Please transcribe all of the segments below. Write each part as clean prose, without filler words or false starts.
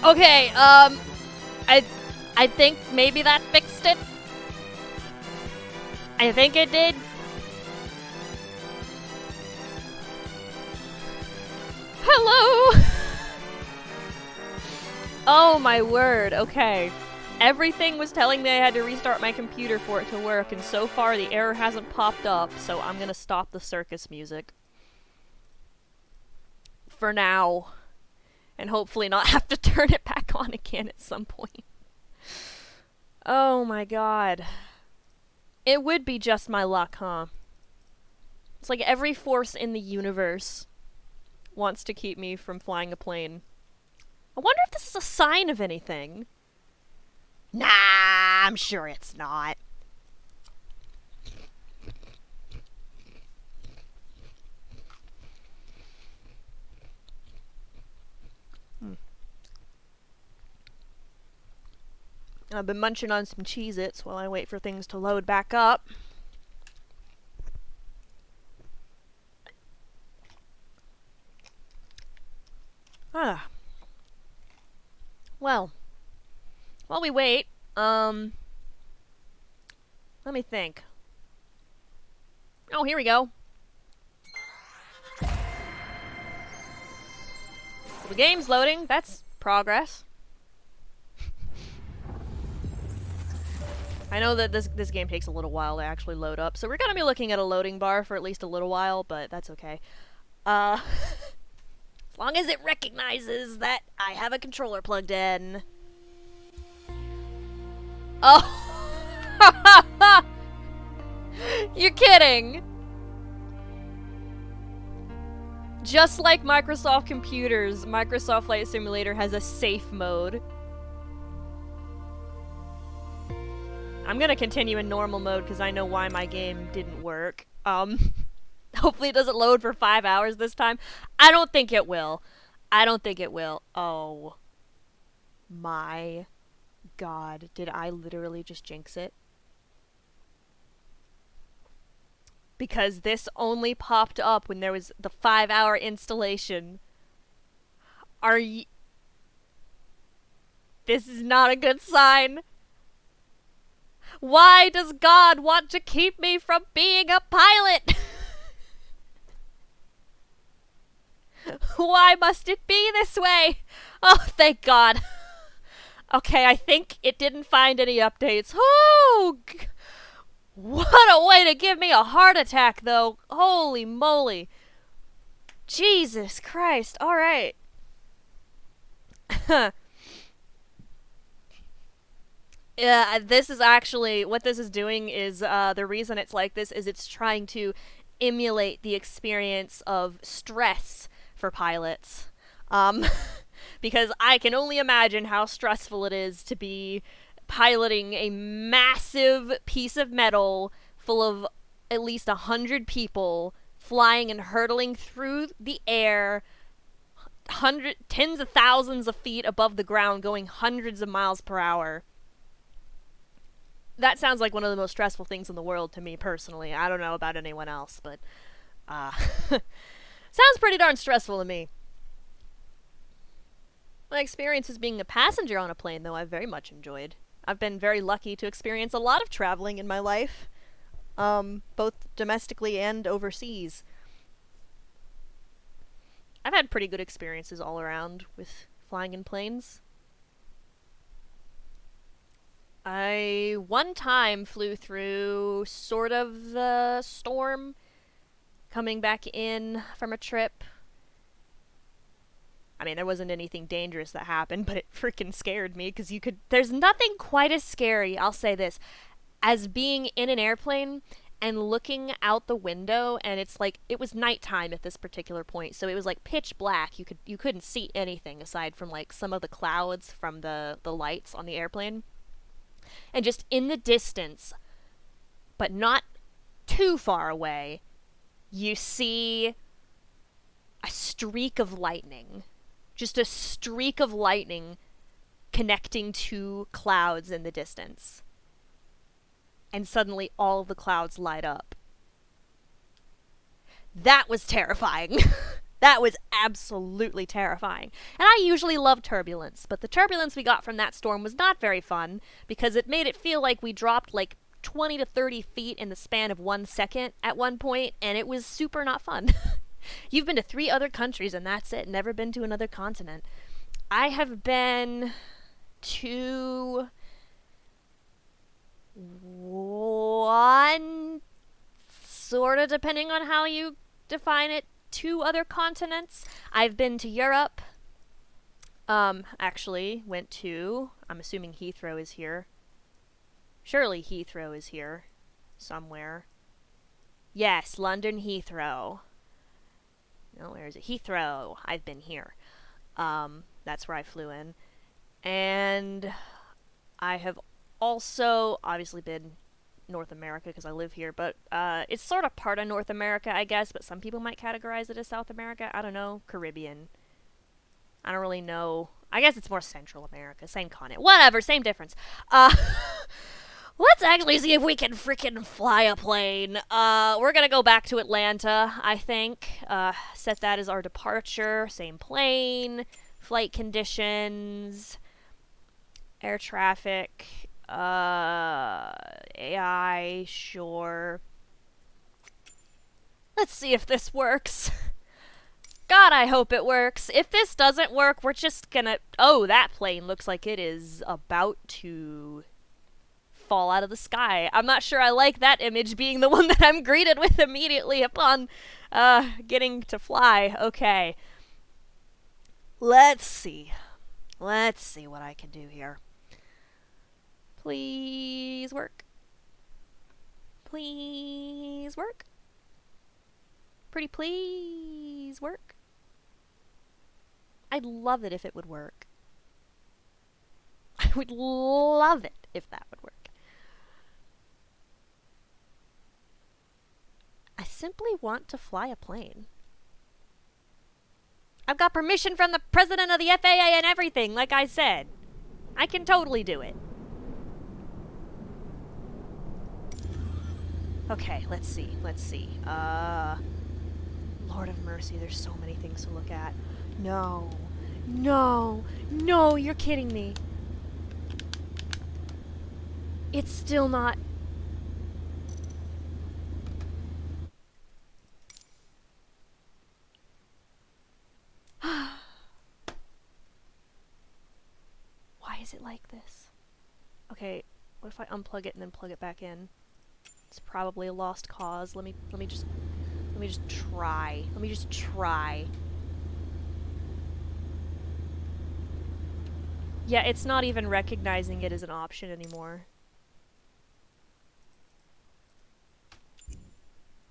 Okay, I I think maybe that fixed it. I think it did. Hello! Oh my word, okay. Everything was telling me I had to restart my computer for it to work, and so far the error hasn't popped up, so I'm gonna stop the circus music. For now. And hopefully not have to turn it back on again at some point. Oh my god. It would be just my luck, huh? It's like every force in the universe wants to keep me from flying a plane. I wonder if this is a sign of anything. Nah, I'm sure it's not. I've been munching on some Cheez-Its while I wait for things to load back up. Ah. Well. While we wait, let me think. Oh, here we go. The game's loading. That's progress. I know that this game takes a little while to actually load up, so we're gonna be looking at a loading bar for at least a little while, but that's okay. As long as it recognizes that I have a controller plugged in. Oh! You're kidding! Just like Microsoft computers, Microsoft Flight Simulator has a safe mode. I'm gonna continue in normal mode because I know why my game didn't work. Hopefully it doesn't load for 5 hours this time. I don't think it will. I don't think it will. Oh. My god. Did I literally just jinx it? Because this only popped up when there was the 5-hour installation. Are y- This is not a good sign. Why does God want to keep me from being a pilot? Why must it be this way? Oh, thank God. Okay, I think it didn't find any updates. Oh, what a way to give me a heart attack, though. Holy moly. Jesus Christ. All right. Yeah, this is actually what this is doing is the reason it's like this is it's trying to emulate the experience of stress for pilots. Because I can only imagine how stressful it is to be piloting a massive piece of metal full of at least 100 people flying and hurtling through the air tens of thousands of feet above the ground going hundreds of miles per hour. That sounds like one of the most stressful things in the world to me personally. I don't know about anyone else, but sounds pretty darn stressful to me. My experience as being a passenger on a plane, though, I've very much enjoyed. I've been very lucky to experience a lot of traveling in my life, both domestically and overseas. I've had pretty good experiences all around with flying in planes. I one time flew through sort of the storm coming back in from a trip. I mean, there wasn't anything dangerous that happened, but it freaking scared me because there's nothing quite as scary, I'll say this, as being in an airplane and looking out the window, and it's like it was nighttime at this particular point, so it was like pitch black. You couldn't see anything aside from like some of the clouds from the lights on the airplane. And just in the distance, but not too far away, you see a streak of lightning. Just a streak of lightning connecting to clouds in the distance. And suddenly all of the clouds light up. That was terrifying. That was absolutely terrifying. And I usually love turbulence, but the turbulence we got from that storm was not very fun because it made it feel like we dropped like 20 to 30 feet in the span of 1 second at one point, and it was super not fun. You've been to 3 other countries and that's it, never been to another continent. I have been to one, sort of depending on how you define it, 2 other continents. I've been to Europe. Actually went to, I'm assuming Heathrow is here. Surely Heathrow is here somewhere. Yes, London Heathrow. No, where is it? Heathrow. I've been here. That's where I flew in. And I have also obviously been North America because I live here, but it's sort of part of North America, I guess, but some people might categorize it as South America. I don't know. Caribbean. I don't really know. I guess it's more Central America. Same continent. Whatever, same difference. Let's actually see if we can freaking fly a plane. We're gonna go back to Atlanta, I think. Set that as our departure. Same plane. Flight conditions. Air traffic. AI, sure. Let's see if this works. God, I hope it works. If this doesn't work, we're just gonna... Oh, that plane looks like it is about to fall out of the sky. I'm not sure I like that image being the one that I'm greeted with immediately upon getting to fly. Okay. Let's see. Let's see what I can do here. Please work. Please work. Pretty please work. I'd love it if it would work. I would love it if that would work. I simply want to fly a plane. I've got permission from the president of the FAA and everything, like I said. I can totally do it. Okay, let's see. Lord of mercy, there's so many things to look at. No. No. No, you're kidding me. It's still not... Why is it like this? Okay, what if I unplug it and then plug it back in? It's probably a lost cause. Let me just try. Let me just try. Yeah, it's not even recognizing it as an option anymore.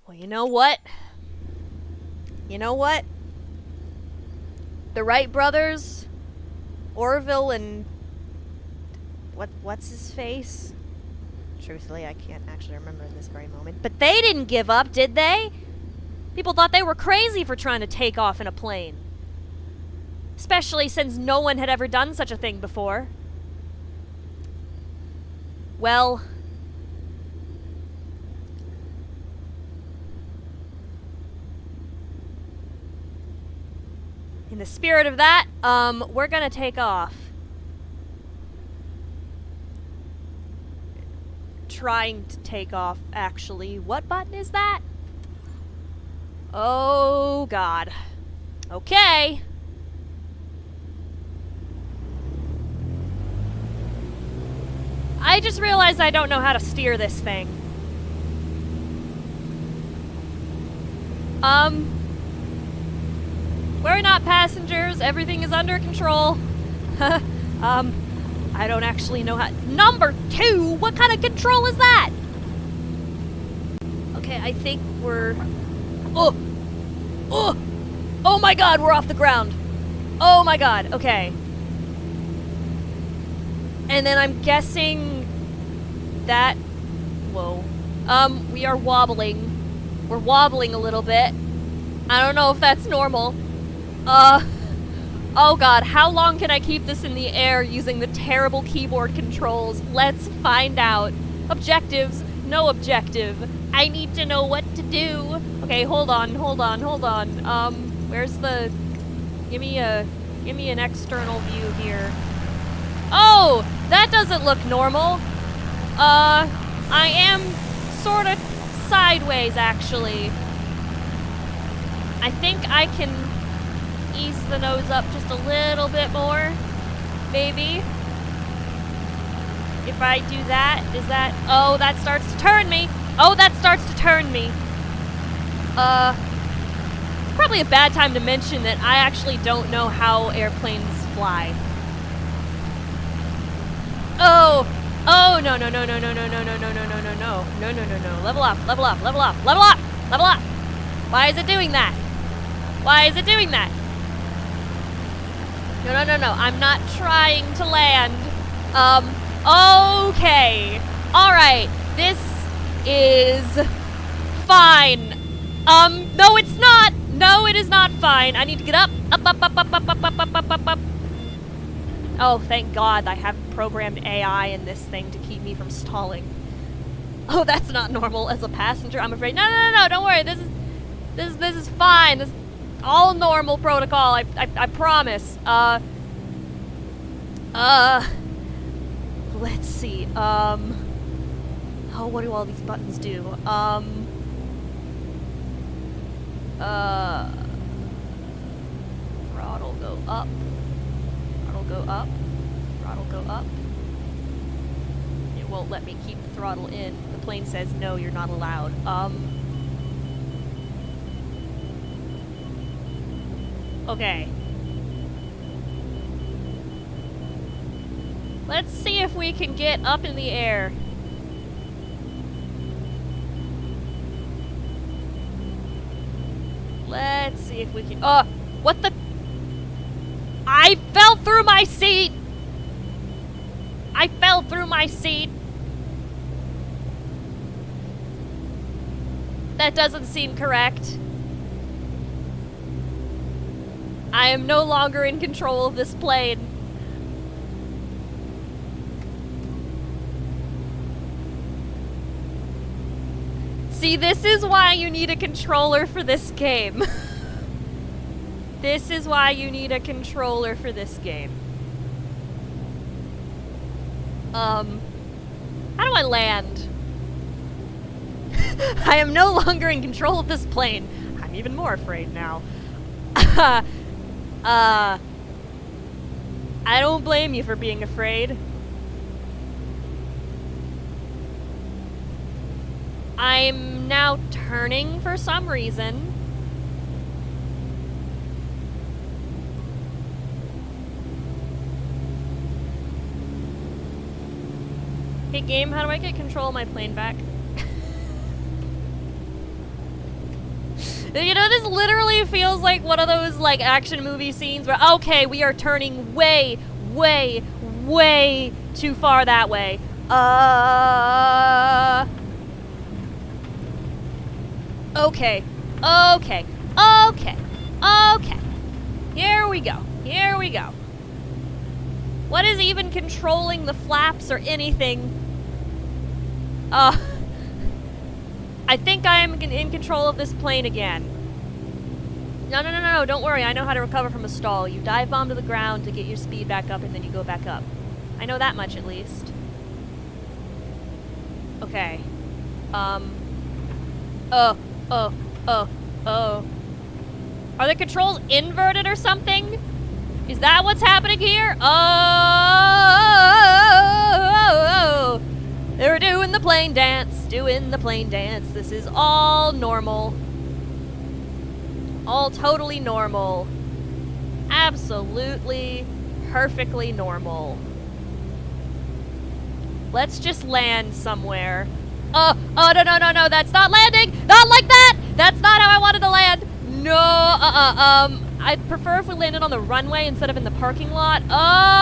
Well, you know what? You know what? The Wright brothers, Orville and... What's his face? Truthfully, I can't actually remember in this very moment. But they didn't give up, did they? People thought they were crazy for trying to take off in a plane. Especially since no one had ever done such a thing before. Well... in the spirit of that, we're gonna take off. Trying to take off, actually. What button is that? Oh, God. Okay. I just realized I don't know how to steer this thing. We're not passengers. Everything is under control. I don't actually know how... Number 2? What kind of control is that? Okay, I think we're... Oh! Oh! Oh my god, we're off the ground. Oh my god, okay. And then I'm guessing that... Whoa. We are wobbling. We're wobbling a little bit. I don't know if that's normal. Oh god, how long can I keep this in the air using the terrible keyboard controls? Let's find out. Objectives, no objective. I need to know what to do. Okay, hold on. Where's the... Give me an external view here. Oh! That doesn't look normal. I am sort of sideways, actually. I think I can ease the nose up just a little bit more. Maybe. If I do that, is that... Oh, that starts to turn me! Oh, that starts to turn me! Probably a bad time to mention that I actually don't know how airplanes fly. Oh! Oh, no, no, no, no, no, no, no, no, no, no, no, no, no, no, no, no, no. Level up, level up, level up, level up, level up! Why is it doing that? Why is it doing that? No, no, no, no, I'm not trying to land. Okay. Alright, this is fine. No it's not! No, it is not fine. I need to get up. Up, up, up, up, up, up, up, up, up, up, up. Oh, thank God I have programmed AI in this thing to keep me from stalling. Oh, that's not normal as a passenger, I'm afraid. No, no, no, no, don't worry. This is fine. This is all normal protocol. I promise. Let's see. Oh, what do all these buttons do? Throttle go up. Throttle go up. Throttle go up. It won't let me keep the throttle in. The plane says, no, you're not allowed. Okay. Let's see if we can get up in the air. Let's see if we can... what the... I fell through my seat! I fell through my seat! That doesn't seem correct. I am no longer in control of this plane. See, this is why you need a controller for this game. This is why you need a controller for this game. How do I land? I am no longer in control of this plane. I'm even more afraid now. I don't blame you for being afraid. I'm now turning for some reason. Hey game, how do I get control of my plane back? You know, this literally feels like one of those, like, action movie scenes where, okay, we are turning way, way, way too far that way. Okay, okay, okay, okay. Here we go, here we go. What is even controlling the flaps or anything? I think I am in control of this plane again. No, no, no, no, no, don't worry. I know how to recover from a stall. You dive bomb to the ground to get your speed back up, and then you go back up. I know that much, at least. Okay. Are the controls inverted or something? Is that what's happening here? Oh! They're doing the plane dance, doing the plane dance. This is all normal. All totally normal. Absolutely, perfectly normal. Let's just land somewhere. Oh, no, no, no, no, that's not landing! Not like that! That's not how I wanted to land! No, I'd prefer if we landed on the runway instead of in the parking lot. Oh!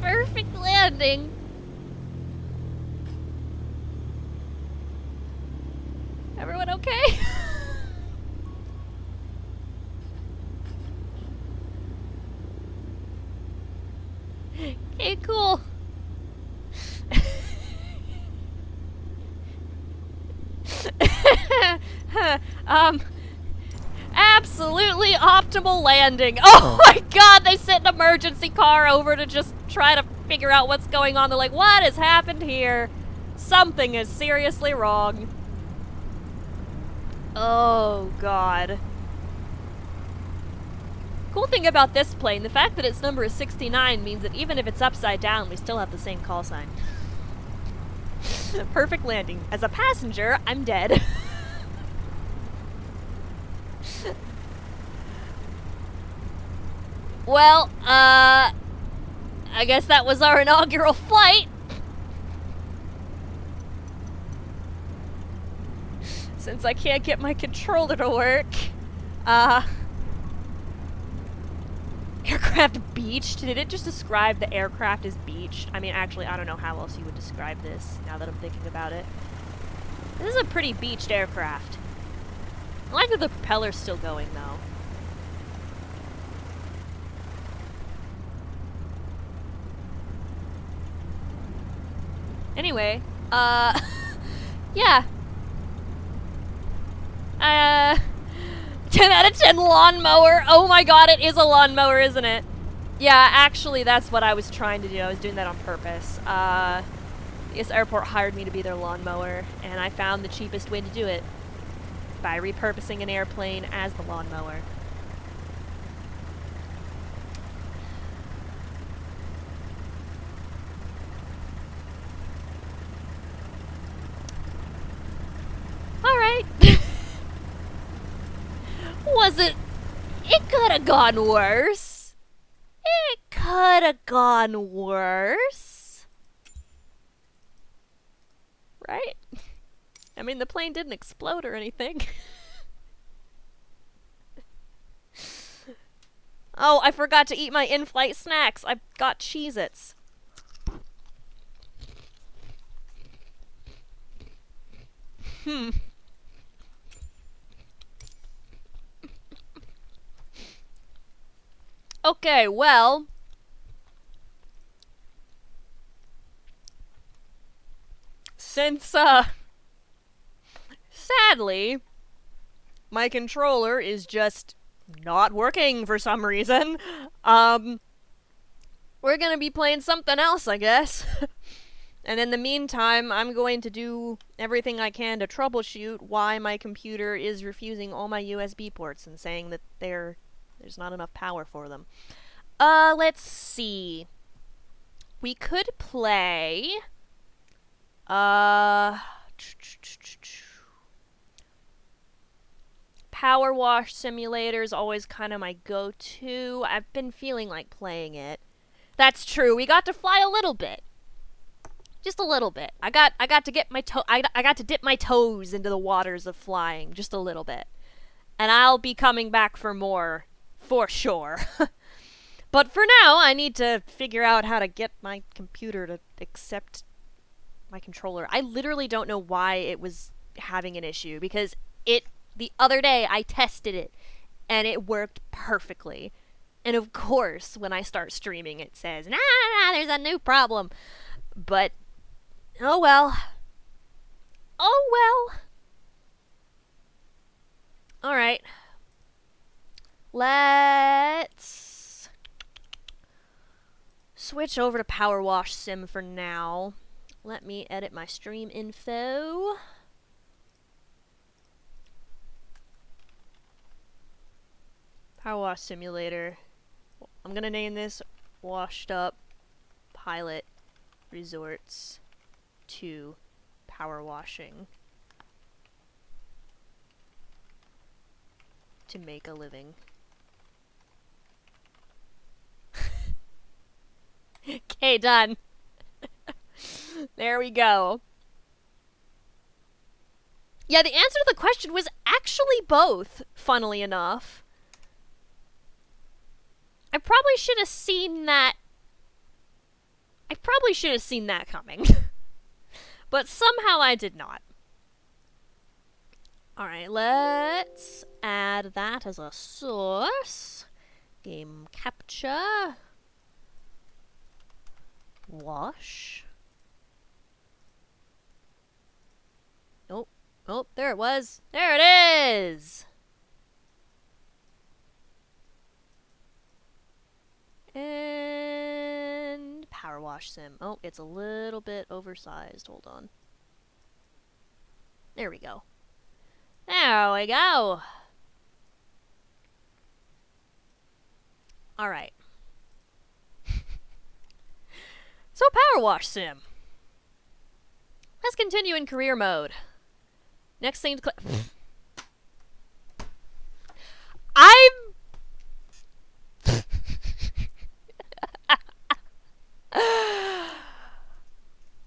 Perfect landing. Everyone okay? Okay, cool. Um, absolutely optimal landing. Oh my god, they sent an emergency car over to just try to figure out what's going on. They're like, what has happened here? Something is seriously wrong. Oh god. Cool thing about this plane, the fact that its number is 69 means that even if it's upside down, we still have the same call sign. Perfect landing. As a passenger, I'm dead. Well, I guess that was our inaugural flight. Since I can't get my controller to work. Aircraft beached? Did it just describe the aircraft as beached? I mean, actually, I don't know how else you would describe this, now that I'm thinking about it. This is a pretty beached aircraft. I like that the propeller's still going, though. Anyway, yeah. 10 out of 10 lawnmower. Oh my god, it is a lawnmower, isn't it? Yeah, actually, that's what I was trying to do. I was doing that on purpose. This airport hired me to be their lawnmower, and I found the cheapest way to do it by repurposing an airplane as the lawnmower. Alright. Was it... It could have gone worse. It could have gone worse. Right? I mean, the plane didn't explode or anything. Oh, I forgot to eat my in-flight snacks. I've got Cheez-Its. Okay, well... Since, sadly, my controller is just not working for some reason, we're gonna be playing something else, I guess. And in the meantime, I'm going to do everything I can to troubleshoot why my computer is refusing all my USB ports and saying that there's not enough power for them. Let's see. We could play... Powerwash Simulator is always kind of my go-to. I've been feeling like playing it. That's true. We got to fly a little bit. Just a little bit. I got to get my I got to dip my toes into the waters of flying just a little bit. And I'll be coming back for more, for sure. But for now, I need to figure out how to get my computer to accept my controller. I literally don't know why it was having an issue, because the other day I tested it and it worked perfectly. And of course, when I start streaming, it says, nah, there's a new problem. But, oh well. Oh well. Alright. Let's switch over to Powerwash Sim for now. Let me edit my stream info. Powerwash Simulator. I'm gonna name this Washed Up Pilot Resorts to Power Washing to make a living. Okay, done. There we go. Yeah, the answer to the question was actually both, funnily enough. I probably should have seen that. I probably should have seen that coming. But somehow I did not. Alright, let's add that as a source. Game capture. Wash. Oh, Oh, there it was. There it is! And Powerwash Sim. Oh, it's a little bit oversized. Hold on. There we go. There we go! Alright. So, Powerwash Sim. Let's continue in career mode. Next thing to click. I'm.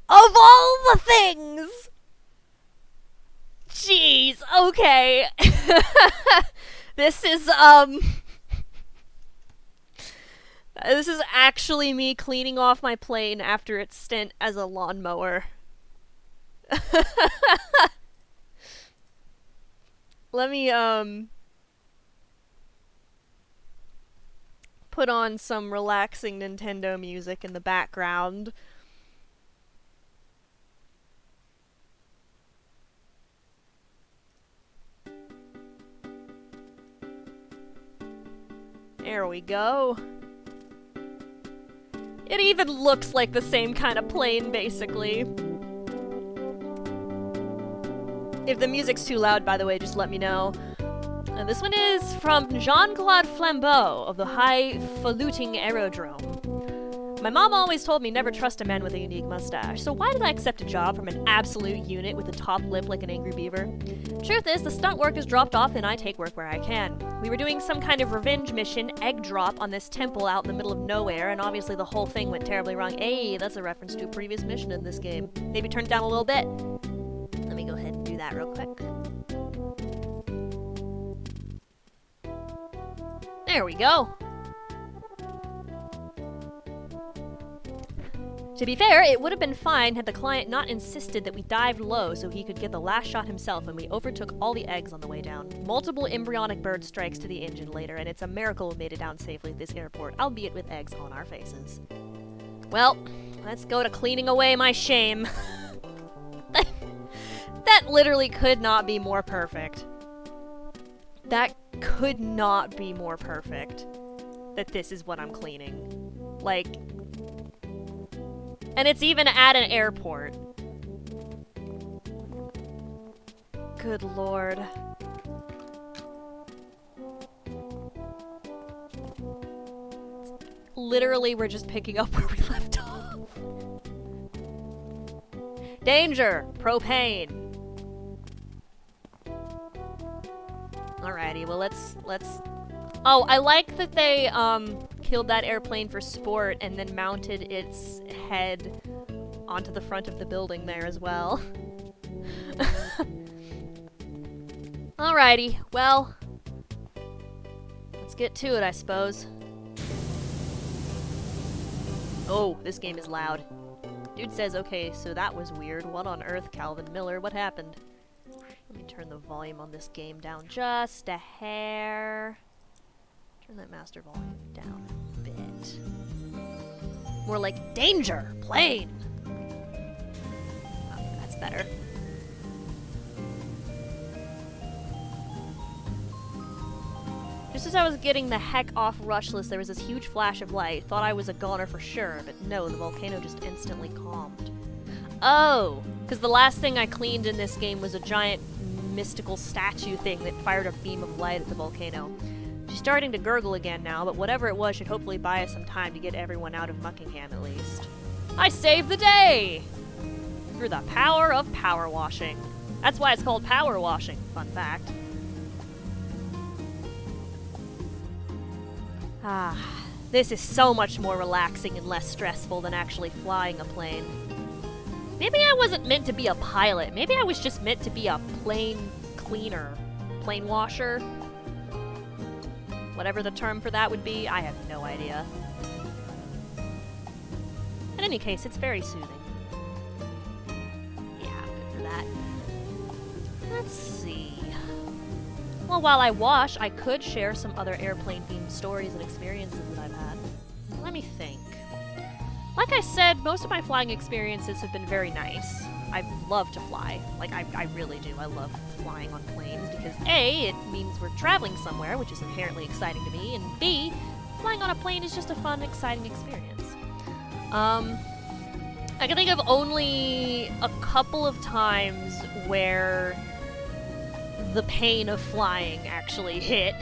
Of all the things! Jeez, okay. This is, This is actually me cleaning off my plane after its stint as a lawnmower. Let me, put on some relaxing Nintendo music in the background. There we go. It even looks like the same kind of plane, basically. If the music's too loud, by the way, just let me know. And this one is from Jean-Claude Flambeau of the Highfalutin Aerodrome. My mom always told me never trust a man with a unique mustache, so why did I accept a job from an absolute unit with a top lip like an angry beaver? Truth is, the stunt work is dropped off and I take work where I can. We were doing some kind of revenge mission, egg drop, on this temple out in the middle of nowhere, and obviously the whole thing went terribly wrong. Hey, that's a reference to a previous mission in this game. Maybe turn it down a little bit. Let me go ahead and do that real quick. There we go. To be fair, it would have been fine had the client not insisted that we dived low so he could get the last shot himself when we overtook all the eggs on the way down. Multiple embryonic bird strikes to the engine later, and it's a miracle we made it down safely at this airport, albeit with eggs on our faces. Well, let's go to cleaning away my shame. That literally could not be more perfect. That could not be more perfect. That this is what I'm cleaning. Like... And it's even at an airport. Good lord. Literally, we're just picking up where we left off. Danger! Propane! Alrighty, well let's... Oh, I like that they, killed that airplane for sport and then mounted its head onto the front of the building there as well. Alrighty, well, let's get to it, I suppose. Oh, this game is loud. Dude says, okay, so that was weird. What on earth, Calvin Miller? What happened? Let me turn the volume on this game down just a hair. Turn that master volume down a bit. More like danger! Plane! Oh, that's better. Just as I was getting the heck off Rushless, there was this huge flash of light. Thought I was a goner for sure, but no, the volcano just instantly calmed. Oh! Because the last thing I cleaned in this game was a giant mystical statue thing that fired a beam of light at the volcano. She's starting to gurgle again now, but whatever it was should hopefully buy us some time to get everyone out of Muckingham at least. I saved the day! Through the power of power washing. That's why it's called power washing, fun fact. Ah, this is so much more relaxing and less stressful than actually flying a plane. Maybe I wasn't meant to be a pilot. Maybe I was just meant to be a plane cleaner. Plane washer? Whatever the term for that would be, I have no idea. In any case, it's very soothing. Yeah, good for that. Let's see. Well, while I wash, I could share some other airplane-themed stories and experiences that I've had. Let me think. Like I said, most of my flying experiences have been very nice. I love to fly. Like, I really do. I love flying on planes because A, it means we're traveling somewhere, which is inherently exciting to me, and B, flying on a plane is just a fun, exciting experience. I can think of only a couple of times where the pain of flying actually hit.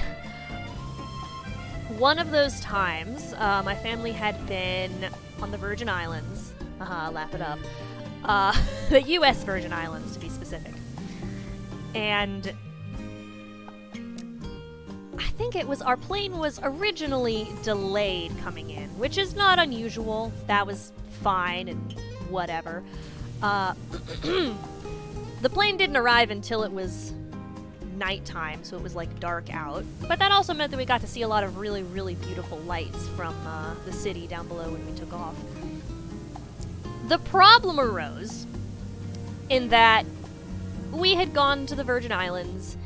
One of those times, my family had been on the Virgin Islands. Laugh it up. The U.S. Virgin Islands, to be specific. And I think it was, our plane was originally delayed coming in, which is not unusual. That was fine and whatever. The plane didn't arrive until it was nighttime, so it was like dark out. But that also meant that we got to see a lot of really, really beautiful lights from the city down below when we took off. The problem arose in that we had gone to the Virgin Islands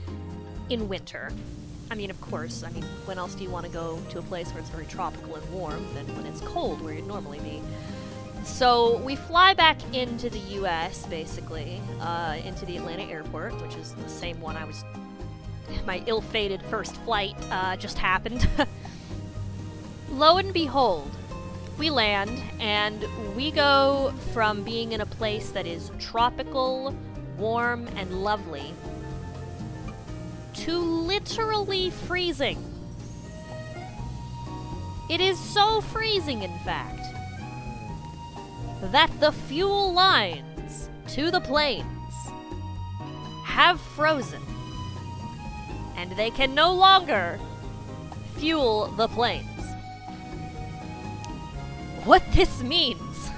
in winter. I mean, of course, when else do you want to go to a place where it's very tropical and warm than when it's cold where you'd normally be? So we fly back into the U.S., basically, into the Atlanta airport, which is the same one my ill-fated first flight just happened. Lo and behold, we land, and we go from being in a place that is tropical, warm, and lovely to literally freezing. It is so freezing, in fact, that the fuel lines to the planes have frozen, and they can no longer fuel the planes. What this means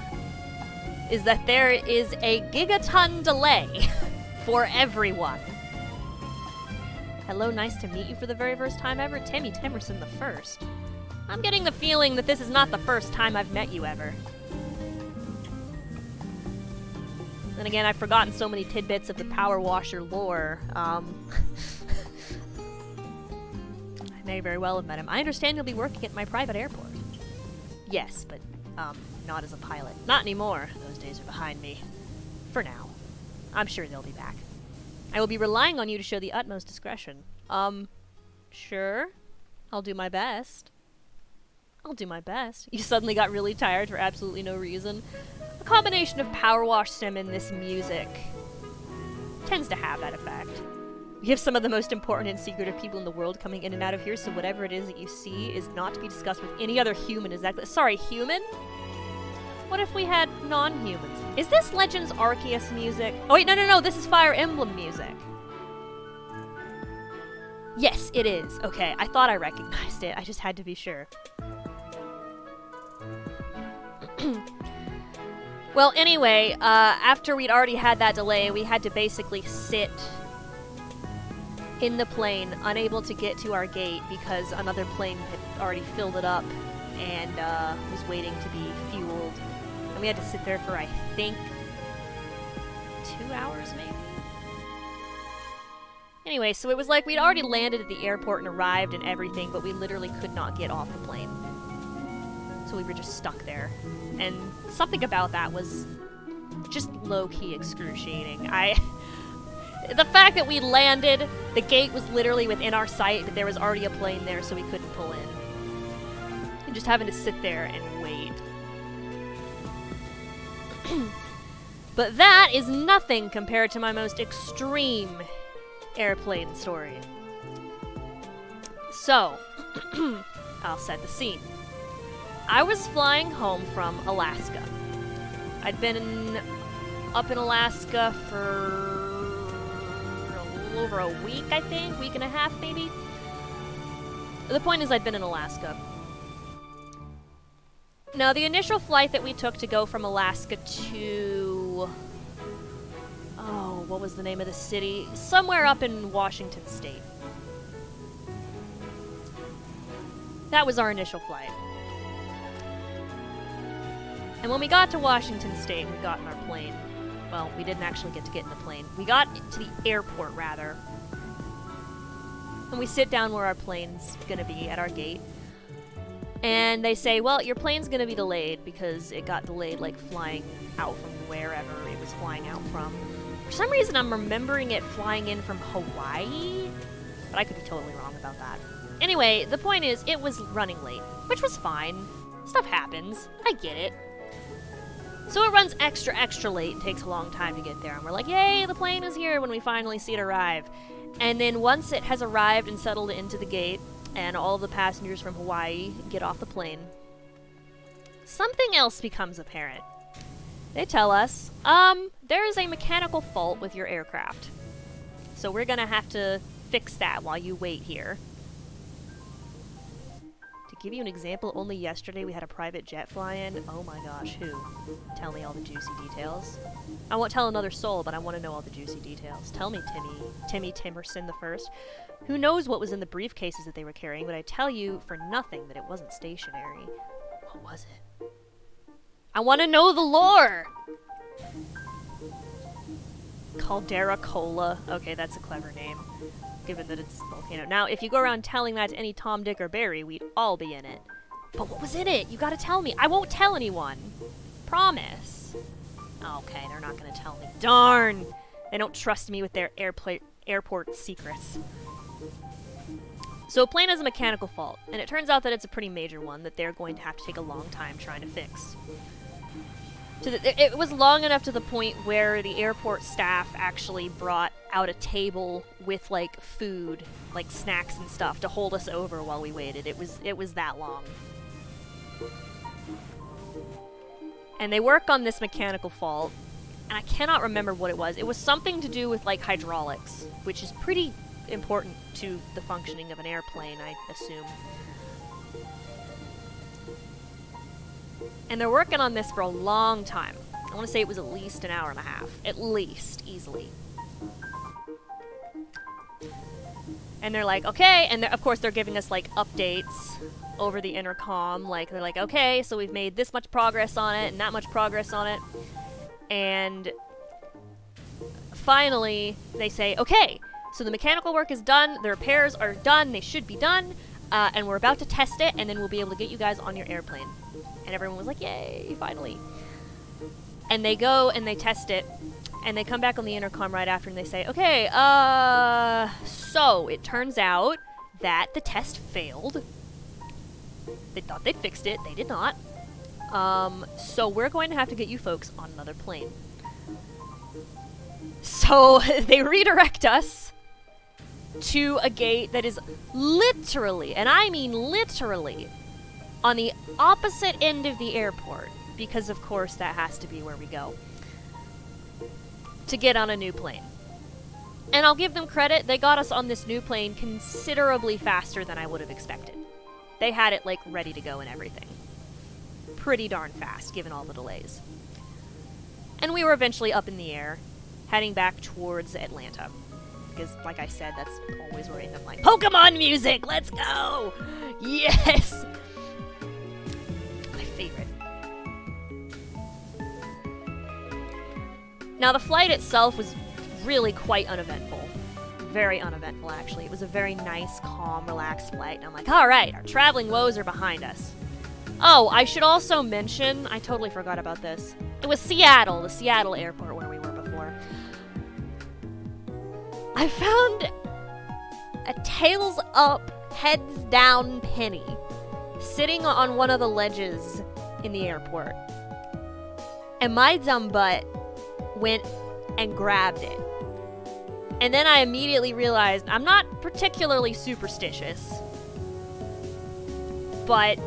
is that there is a gigaton delay for everyone. Hello, nice to meet you for the very first time ever. Timmy Timerson the First. I'm getting the feeling that this is not the first time I've met you ever. Then again, I've forgotten so many tidbits of the Power Washer lore. I may very well have met him. I understand you'll be working at my private airport. Yes, but, not as a pilot. Not anymore. Those days are behind me. For now. I'm sure they'll be back. I will be relying on you to show the utmost discretion. Sure. I'll do my best. I'll do my best. You suddenly got really tired for absolutely no reason. A combination of Powerwash Sim and this music tends to have that effect. We have some of the most important and secretive people in the world coming in and out of here, so whatever it is that you see is not to be discussed with any other human. Is that... Sorry, human? What if we had non-humans? Is this Legends Arceus music? Oh wait, no, this is Fire Emblem music. Yes, it is. Okay, I thought I recognized it. I just had to be sure. Well, anyway, after we'd already had that delay, we had to basically sit in the plane, unable to get to our gate because another plane had already filled it up and was waiting to be fueled. And we had to sit there for, I think, 2 hours, maybe? Anyway, so it was like we'd already landed at the airport and arrived and everything, but we literally could not get off the plane. So we were just stuck there. And something about that was just low-key excruciating. The fact that we landed, the gate was literally within our sight, but there was already a plane there, so we couldn't pull in. And just having to sit there and wait. But that is nothing compared to my most extreme airplane story. So, I'll set the scene. I was flying home from Alaska. I'd been up in Alaska for a little over a week, I think, week and a half maybe. The point is I'd been in Alaska. Now, the initial flight that we took to go from Alaska to... oh, what was the name of the city? Somewhere up in Washington State. That was our initial flight. And when we got to Washington State, we got in our plane. Well, we didn't actually get in the plane. We got to the airport, rather. And we sit down where our plane's gonna be, at our gate. And they say, well, your plane's gonna be delayed because it got delayed, like, flying out from wherever it was flying out from. For some reason, I'm remembering it flying in from Hawaii, but I could be totally wrong about that. Anyway, the point is, it was running late, which was fine. Stuff happens. I get it. So it runs extra late and takes a long time to get there, and we're like, yay, the plane is here when we finally see it arrive. And then once it has arrived and settled into the gate, and all the passengers from Hawaii get off the plane, something else becomes apparent. They tell us, there is a mechanical fault with your aircraft. So we're gonna have to fix that while you wait here. To give you an example, only yesterday we had a private jet fly in. Oh my gosh, who? Tell me all the juicy details. I won't tell another soul, but I want to know all the juicy details. Tell me, Timmy Timerson the First. Who knows what was in the briefcases that they were carrying, but I tell you for nothing that it wasn't stationary. What was it? I want to know the lore! Caldera Cola. Okay, that's a clever name, given that it's a volcano. Now, if you go around telling that to any Tom, Dick, or Barry, we'd all be in it. But what was in it? You gotta tell me. I won't tell anyone. Promise. Okay, they're not gonna tell me. Darn! They don't trust me with their airport secrets. So a plane has a mechanical fault, and it turns out that it's a pretty major one that they're going to have to take a long time trying to fix. It was long enough to the point where the airport staff actually brought out a table with, like, food, like snacks and stuff, to hold us over while we waited. It was that long. And they work on this mechanical fault, and I cannot remember what it was. It was something to do with, like, hydraulics, which is pretty important to the functioning of an airplane, I assume. And they're working on this for a long time. I want to say it was at least an hour and a half. At least, easily. And they're like, okay, and of course they're giving us, like, updates over the intercom. Like, they're like, okay, so we've made this much progress on it, and that much progress on it. And finally, they say, okay, so the mechanical work is done, the repairs are done, they should be done, and we're about to test it, and then we'll be able to get you guys on your airplane. And everyone was like, yay, finally. And they go and they test it, and they come back on the intercom right after and they say, okay, so it turns out that the test failed. They thought they'd fixed it, they did not. So we're going to have to get you folks on another plane. So they redirect us to a gate that is literally, and I mean literally, on the opposite end of the airport, because of course that has to be where we go, to get on a new plane. And I'll give them credit, they got us on this new plane considerably faster than I would have expected. They had it, like, ready to go and everything. Pretty darn fast, given all the delays. And we were eventually up in the air, heading back towards Atlanta. Because, like I said, that's always where I end up, like, Pokemon music, let's go! Yes! Favorite. Now, the flight itself was really quite uneventful. Very uneventful, actually. It was a very nice, calm, relaxed flight. And I'm like, alright, our traveling woes are behind us. Oh, I should also mention, I totally forgot about this. It was Seattle, the Seattle airport where we were before. I found a tails up, heads down penny sitting on one of the ledges in the airport. And my dumb butt went and grabbed it. And then I immediately realized I'm not particularly superstitious. But,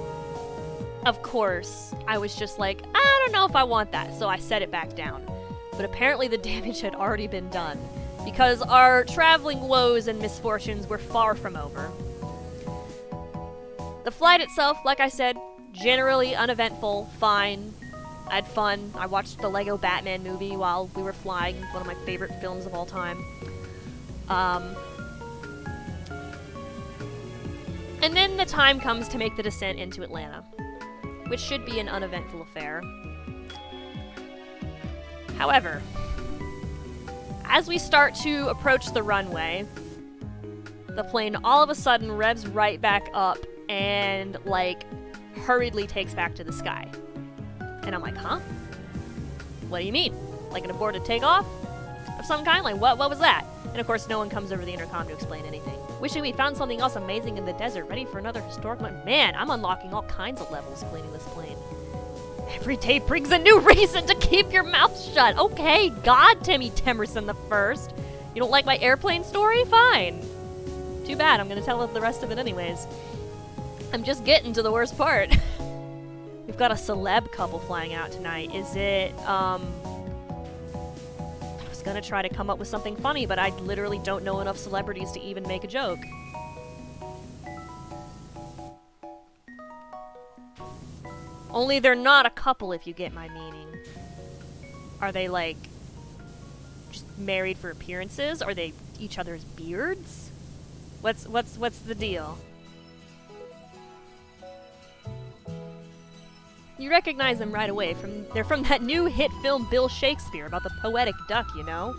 of course, I was just like, I don't know if I want that. So I set it back down. But apparently the damage had already been done, because our traveling woes and misfortunes were far from over. The flight itself, like I said, generally uneventful, fine. I had fun. I watched the Lego Batman movie while we were flying, one of my favorite films of all time. And then the time comes to make the descent into Atlanta, which should be an uneventful affair. However, as we start to approach the runway, the plane all of a sudden revs right back up and, like, hurriedly takes back to the sky. And I'm like, huh? What do you mean? Like an aborted takeoff of some kind? Like, what was that? And of course, no one comes over the intercom to explain anything. Wishing we found something else amazing in the desert, ready for another historic moment. Man, I'm unlocking all kinds of levels cleaning this plane. Every day brings a new reason to keep your mouth shut. Okay, God, Timmy Temerson the First. You don't like my airplane story? Fine. Too bad, I'm gonna tell the rest of it anyways. I'm just getting to the worst part. We've got a celeb couple flying out tonight. Is it, I was gonna try to come up with something funny, but I literally don't know enough celebrities to even make a joke. Only they're not a couple, if you get my meaning. Are they, like, just married for appearances? Are they each other's beards? What's the deal? You recognize them right away. They're from that new hit film Bill Shakespeare about the poetic duck, you know?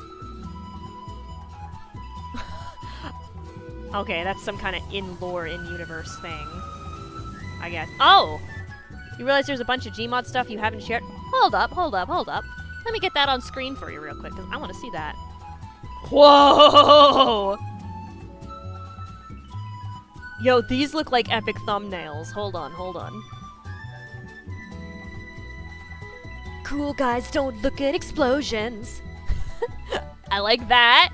Okay, that's some kind of in-lore, in-universe thing. I guess. Oh! You realize there's a bunch of Gmod stuff you haven't shared? Hold up. Let me get that on screen for you real quick, because I want to see that. Whoa! Yo, these look like epic thumbnails. Hold on. Cool guys don't look at explosions. I like that.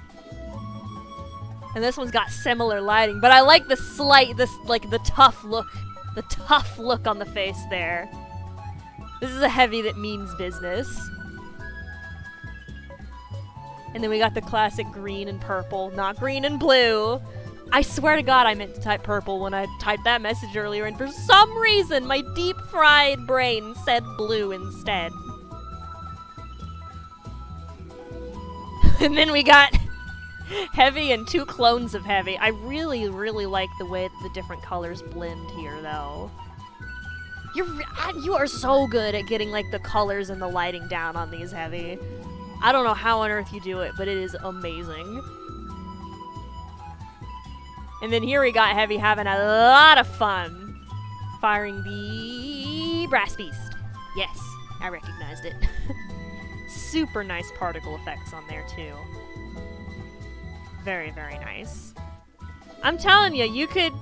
And this one's got similar lighting, but I like the the tough look. The tough look on the face there. This is a heavy that means business. And then we got the classic green and purple, not green and blue. I swear to God I meant to type purple when I typed that message earlier, and for some reason my deep-fried brain said blue instead. And then we got Heavy and two clones of Heavy. I really, really like the way that the different colors blend here, though. You are so good at getting, like, the colors and the lighting down on these Heavy. I don't know how on earth you do it, but it is amazing. And then here we got Heavy having a lot of fun firing the Brass Beast. Yes, I recognized it. Super nice particle effects on there, too. Very, very nice. I'm telling you, you could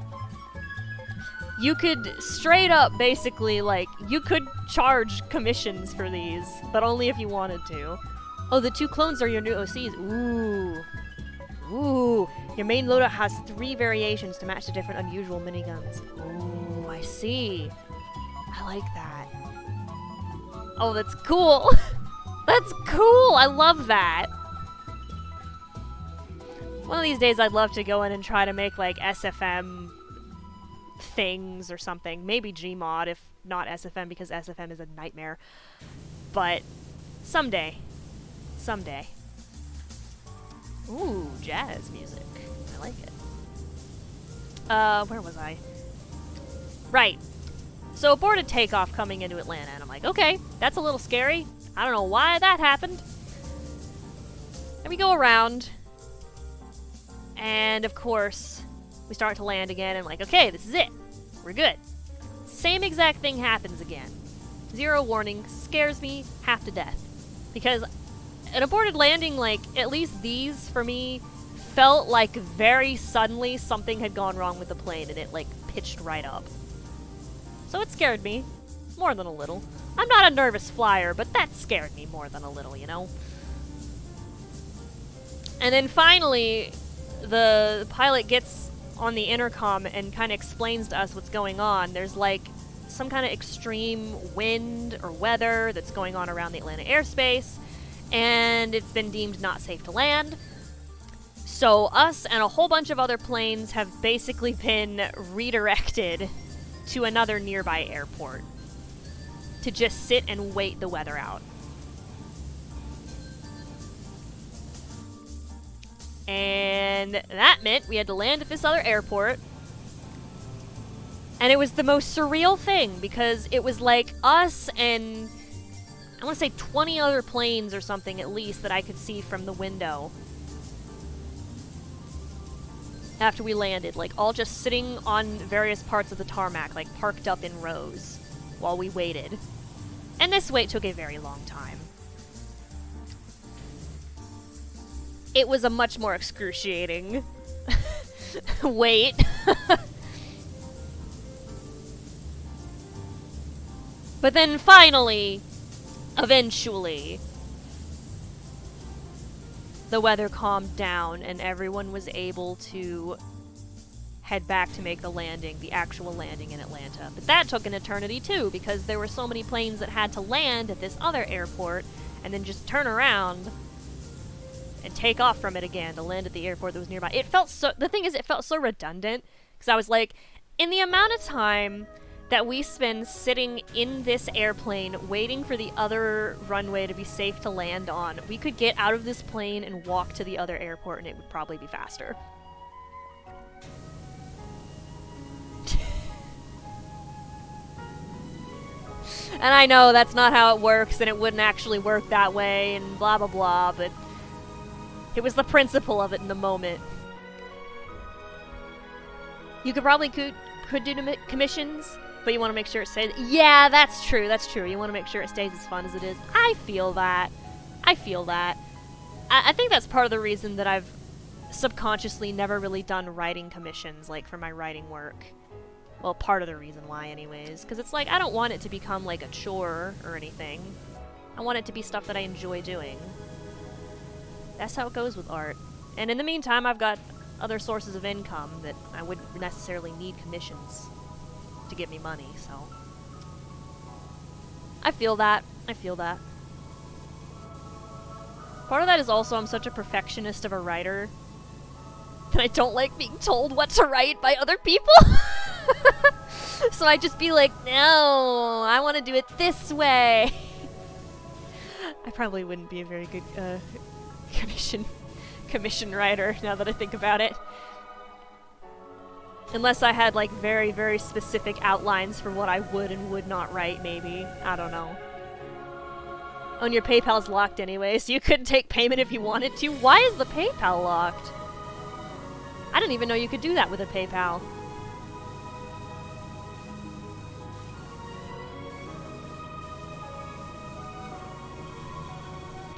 straight up basically, like, you could charge commissions for these, but only if you wanted to. Oh, the two clones are your new OCs. Ooh. Your main loadout has 3 variations to match the different unusual miniguns. Ooh, I see. I like that. Oh, that's cool. That's cool. I love that. One of these days I'd love to go in and try to make, like, SFM things or something. Maybe Gmod, if not SFM, because SFM is a nightmare. But someday. Someday. Ooh, jazz music. I like it. Where was I? Right. So aborted takeoff coming into Atlanta, and I'm like, okay, that's a little scary. I don't know why that happened. And we go around. And, of course, we start to land again, and like, okay, this is it. We're good. Same exact thing happens again. 0 warning, scares me half to death. Because an aborted landing, like, at least these, for me, felt like very suddenly something had gone wrong with the plane, and it, like, pitched right up. So it scared me. More than a little. I'm not a nervous flyer, but that scared me more than a little, you know? And then finally, the pilot gets on the intercom and kind of explains to us what's going on. There's, like, some kind of extreme wind or weather that's going on around the Atlanta airspace, and it's been deemed not safe to land. So us and a whole bunch of other planes have basically been redirected to another nearby airport to just sit and wait the weather out. And that meant we had to land at this other airport. And it was the most surreal thing, because it was like us and, I want to say 20 other planes or something at least that I could see from the window. after we landed, like all just sitting on various parts of the tarmac, like parked up in rows while we waited. And this wait took a very long time. It was a much more excruciating wait. But then finally, eventually, the weather calmed down and everyone was able to head back to make the landing, the actual landing in Atlanta. But that took an eternity too, because there were so many planes that had to land at this other airport and then just turn around and take off from it again to land at the airport that was nearby. It felt so, the thing is, it felt so redundant, because I was like, in the amount of time that we spend sitting in this airplane waiting for the other runway to be safe to land on, we could get out of this plane and walk to the other airport and it would probably be faster. And I know that's not how it works and it wouldn't actually work that way and blah blah blah, but it was the principle of it in the moment. You could probably could do commissions, but you want to make sure it stays. Yeah, that's true. That's true. You want to make sure it stays as fun as it is. I feel that. I feel that. I think that's part of the reason that I've subconsciously never really done writing commissions, like for my writing work. Well, part of the reason why, anyways. Because it's like, I don't want it to become like a chore or anything. I want it to be stuff that I enjoy doing. That's how it goes with art. And in the meantime, I've got other sources of income that I wouldn't necessarily need commissions to give me money, so. I feel that. I feel that. Part of that is also I'm such a perfectionist of a writer that I don't like being told what to write by other people. So I just be like, no, I want to do it this way. I probably wouldn't be a very good commission writer now that I think about it. Unless I had like very, very specific outlines for what I would and would not write, maybe. I don't know. Oh, and your PayPal's locked anyway, so you couldn't take payment if you wanted to? Why is the PayPal locked? I didn't even know you could do that with a PayPal.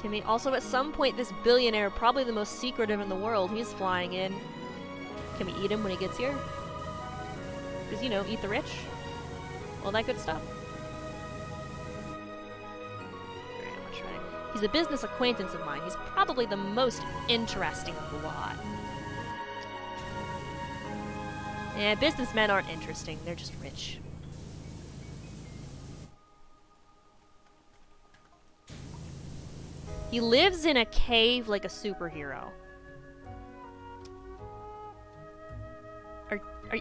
Kimmy, also at some point this billionaire, probably the most secretive in the world, he's flying in. Can we eat him when he gets here? Because, you know, eat the rich. All that good stuff. Alright, I'm gonna try. He's a business acquaintance of mine. He's probably the most interesting of the lot. Yeah, businessmen aren't interesting. They're just rich. He lives in a cave like a superhero.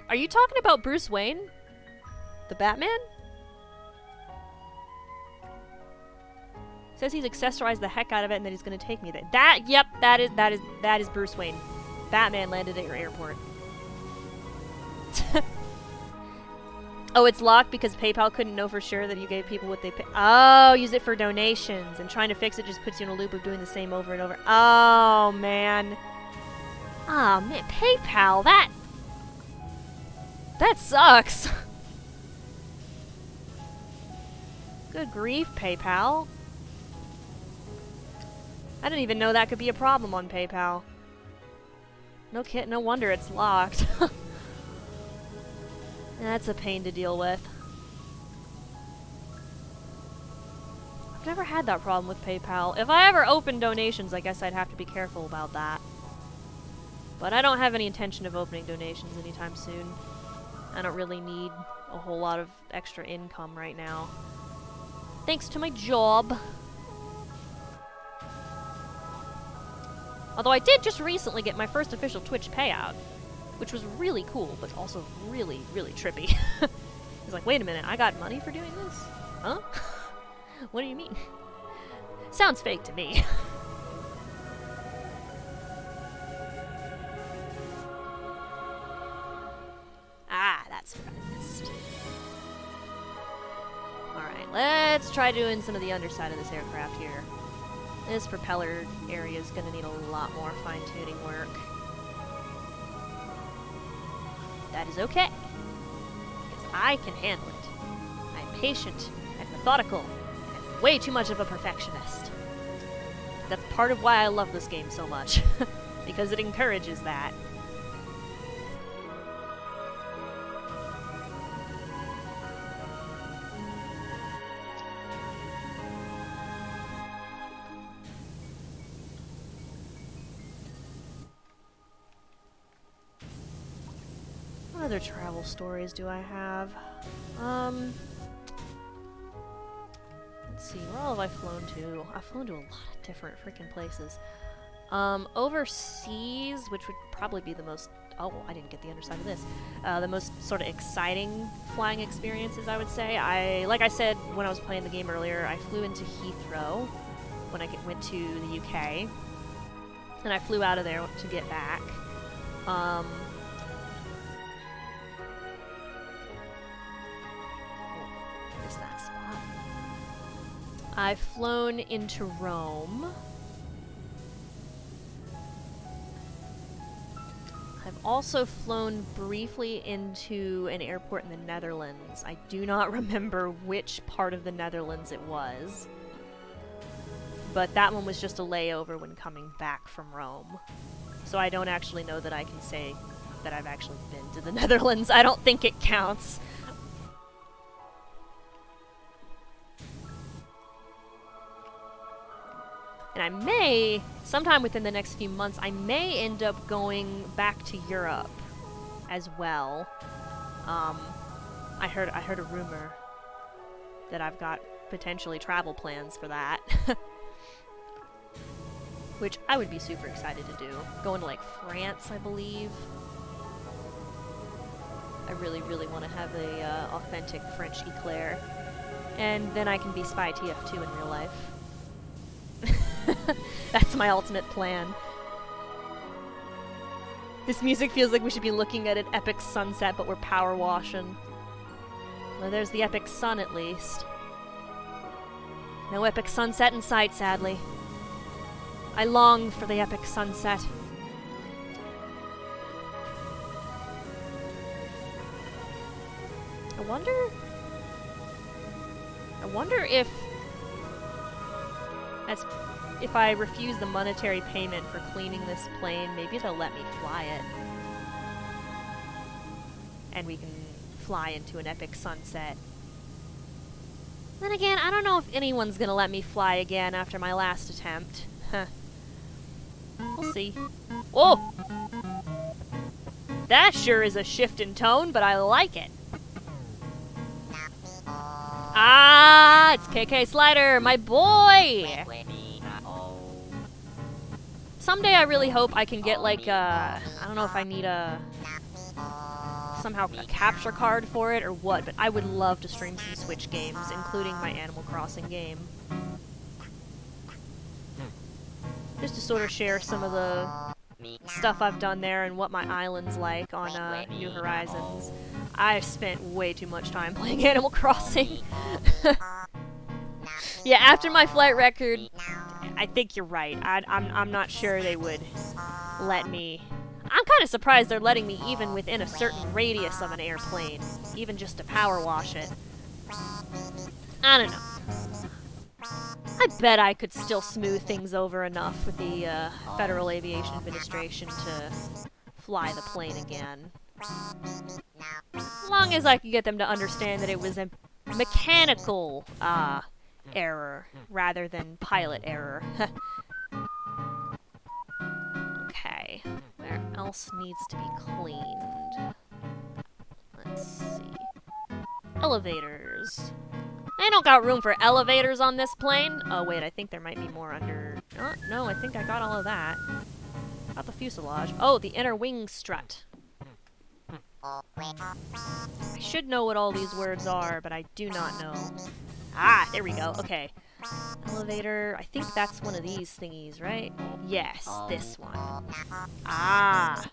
Are you talking about Bruce Wayne? The Batman? Says he's accessorized the heck out of it and that he's gonna take me there. Yep, that is Bruce Wayne. Batman landed at your airport. Oh, it's locked because PayPal couldn't know for sure that you gave people what they pay. Oh, use it for donations, and trying to fix it just puts you in a loop of doing the same over and over. Oh, man. Oh, man, PayPal, that sucks. Good grief, PayPal. I didn't even know that could be a problem on PayPal. No wonder it's locked. That's a pain to deal with. I've never had that problem with PayPal. If I ever open donations, I guess I'd have to be careful about that. But I don't have any intention of opening donations anytime soon. I don't really need a whole lot of extra income right now. Thanks to my job. Although I did just recently get my first official Twitch payout, which was really cool, but also really, really trippy. He's like, wait a minute, I got money for doing this? Huh? What do you mean? Sounds fake to me. Ah, that's what I missed. Alright, let's try doing some of the underside of this aircraft here. This propeller area is going to need a lot more fine-tuning work. that is okay, because I can handle it. I'm patient and methodical, and way too much of a perfectionist. That's part of why I love this game so much, because it encourages that. What other travel stories do I have? Let's see, where all have I flown to? I've flown to a lot of different freaking places. Overseas, which would probably be the most... Oh, I didn't get the underside of this. The most sort of exciting flying experiences, I would say. Like I said when I was playing the game earlier, I flew into Heathrow when I went to the UK. And I flew out of there to get back. Missed that spot. I've flown into Rome. I've also flown briefly into an airport in the Netherlands. I do not remember which part of the Netherlands it was. But that one was just a layover when coming back from Rome. So I don't actually know that I can say that I've actually been to the Netherlands. I don't think it counts. And I may, sometime within the next few months, I may end up going back to Europe as well. I heard a rumor that I've got potentially travel plans for that. Which I would be super excited to do. Going to, like, France, I believe. I really, really want to have a authentic French eclair. And then I can be Spy TF2 in real life. That's my ultimate plan. This music feels like we should be looking at an epic sunset, but we're power washing. Well, there's the epic sun, at least. No epic sunset in sight, sadly. I long for the epic sunset. I wonder if I refuse the monetary payment for cleaning this plane, maybe they'll let me fly it. And we can fly into an epic sunset. Then again, I don't know if anyone's gonna let me fly again after my last attempt. Huh. We'll see. Whoa! That sure is a shift in tone, but I like it. Ah, it's KK Slider, my boy! Someday I really hope I can get, like, I don't know if I need somehow a capture card for it or what, but I would love to stream some Switch games, including my Animal Crossing game. Just to sort of share some of the stuff I've done there and what my island's like on New Horizons. I've spent way too much time playing Animal Crossing. Yeah, after my flight record, I think you're right. I'm not sure they would let me. I'm kind of surprised they're letting me even within a certain radius of an airplane, even just to power wash it. I don't know. I bet I could still smooth things over enough with the Federal Aviation Administration to fly the plane again. As long as I could get them to understand that it was a mechanical error rather than pilot error. Okay, where else needs to be cleaned? Let's see. Elevators. I don't got room for elevators on this plane. Oh wait, I think there might be more under... Oh, no, I think I got all of that. Got the fuselage. Oh, the inner wing strut. I should know what all these words are, but I do not know. Ah, there we go. Okay. Elevator. I think that's one of these thingies, right? Yes, this one. Ah.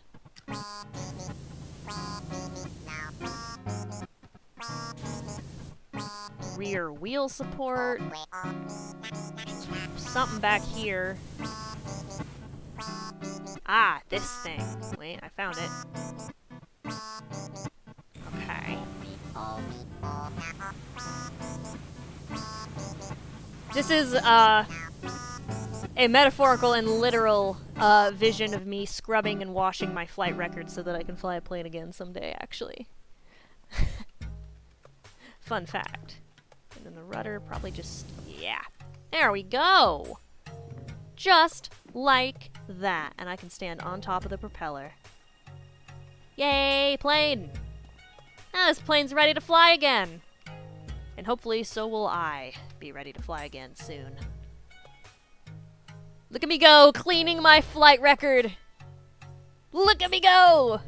Rear wheel support. Something back here. Ah, this thing. Wait, I found it. This is, a metaphorical and literal, vision of me scrubbing and washing my flight record so that I can fly a plane again someday, actually. Fun fact. And then the rudder probably just... yeah. There we go! Just like that. And I can stand on top of the propeller. Yay, plane! Now this plane's ready to fly again! And hopefully so will I be ready to fly again soon. Look at me go, cleaning my flight record! Look at me go!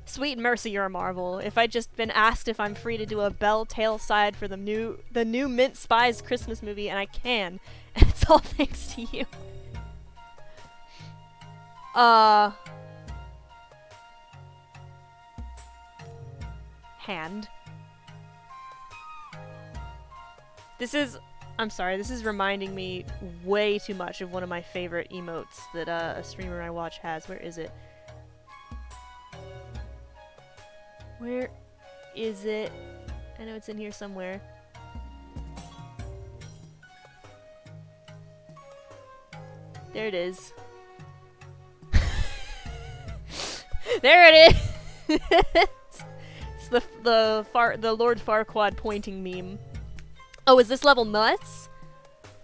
Sweet mercy, you're a marvel. If I'd just been asked if I'm free to do a bell tail side for the new Mint Spies Christmas movie, and I can. And it's all thanks to you. Hand. I'm sorry, this is reminding me way too much of one of my favorite emotes that a streamer I watch has. Where is it? Where is it? I know it's in here somewhere. There it is. There it is! It's the Lord Farquaad pointing meme. Oh, is this level nuts?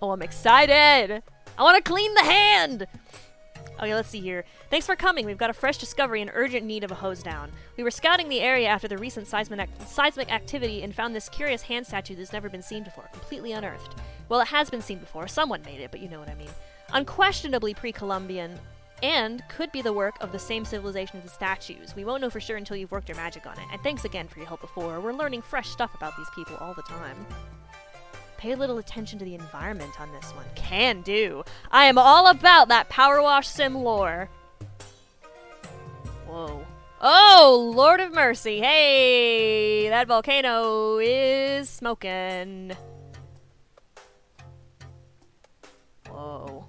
Oh, I'm excited! I want to clean the hand! Okay, let's see here. Thanks for coming. We've got a fresh discovery in urgent need of a hose down. We were scouting the area after the recent seismic activity and found this curious hand statue that's never been seen before, completely unearthed. Well, it has been seen before. Someone made it, but you know what I mean. Unquestionably pre-Columbian, and could be the work of the same civilization as the statues. We won't know for sure until you've worked your magic on it. And thanks again for your help before. We're learning fresh stuff about these people all the time. Pay a little attention to the environment on this one. Can do. I am all about that Powerwash Sim lore. Whoa. Oh, Lord of mercy. Hey, that volcano is smoking. Whoa.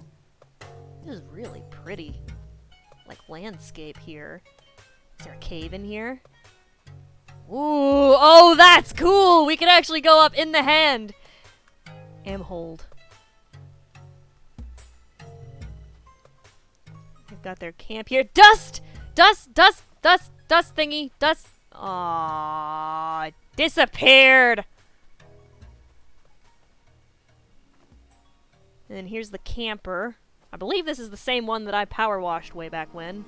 This is really pretty. Like landscape here. Is there a cave in here? Ooh, oh, that's cool. We can actually go up in the hand. Hold. They've got their camp here. Dust! Dust! Dust! Dust! Dust thingy! Dust! Aww, it disappeared! And then here's the camper. I believe this is the same one that I power washed way back when.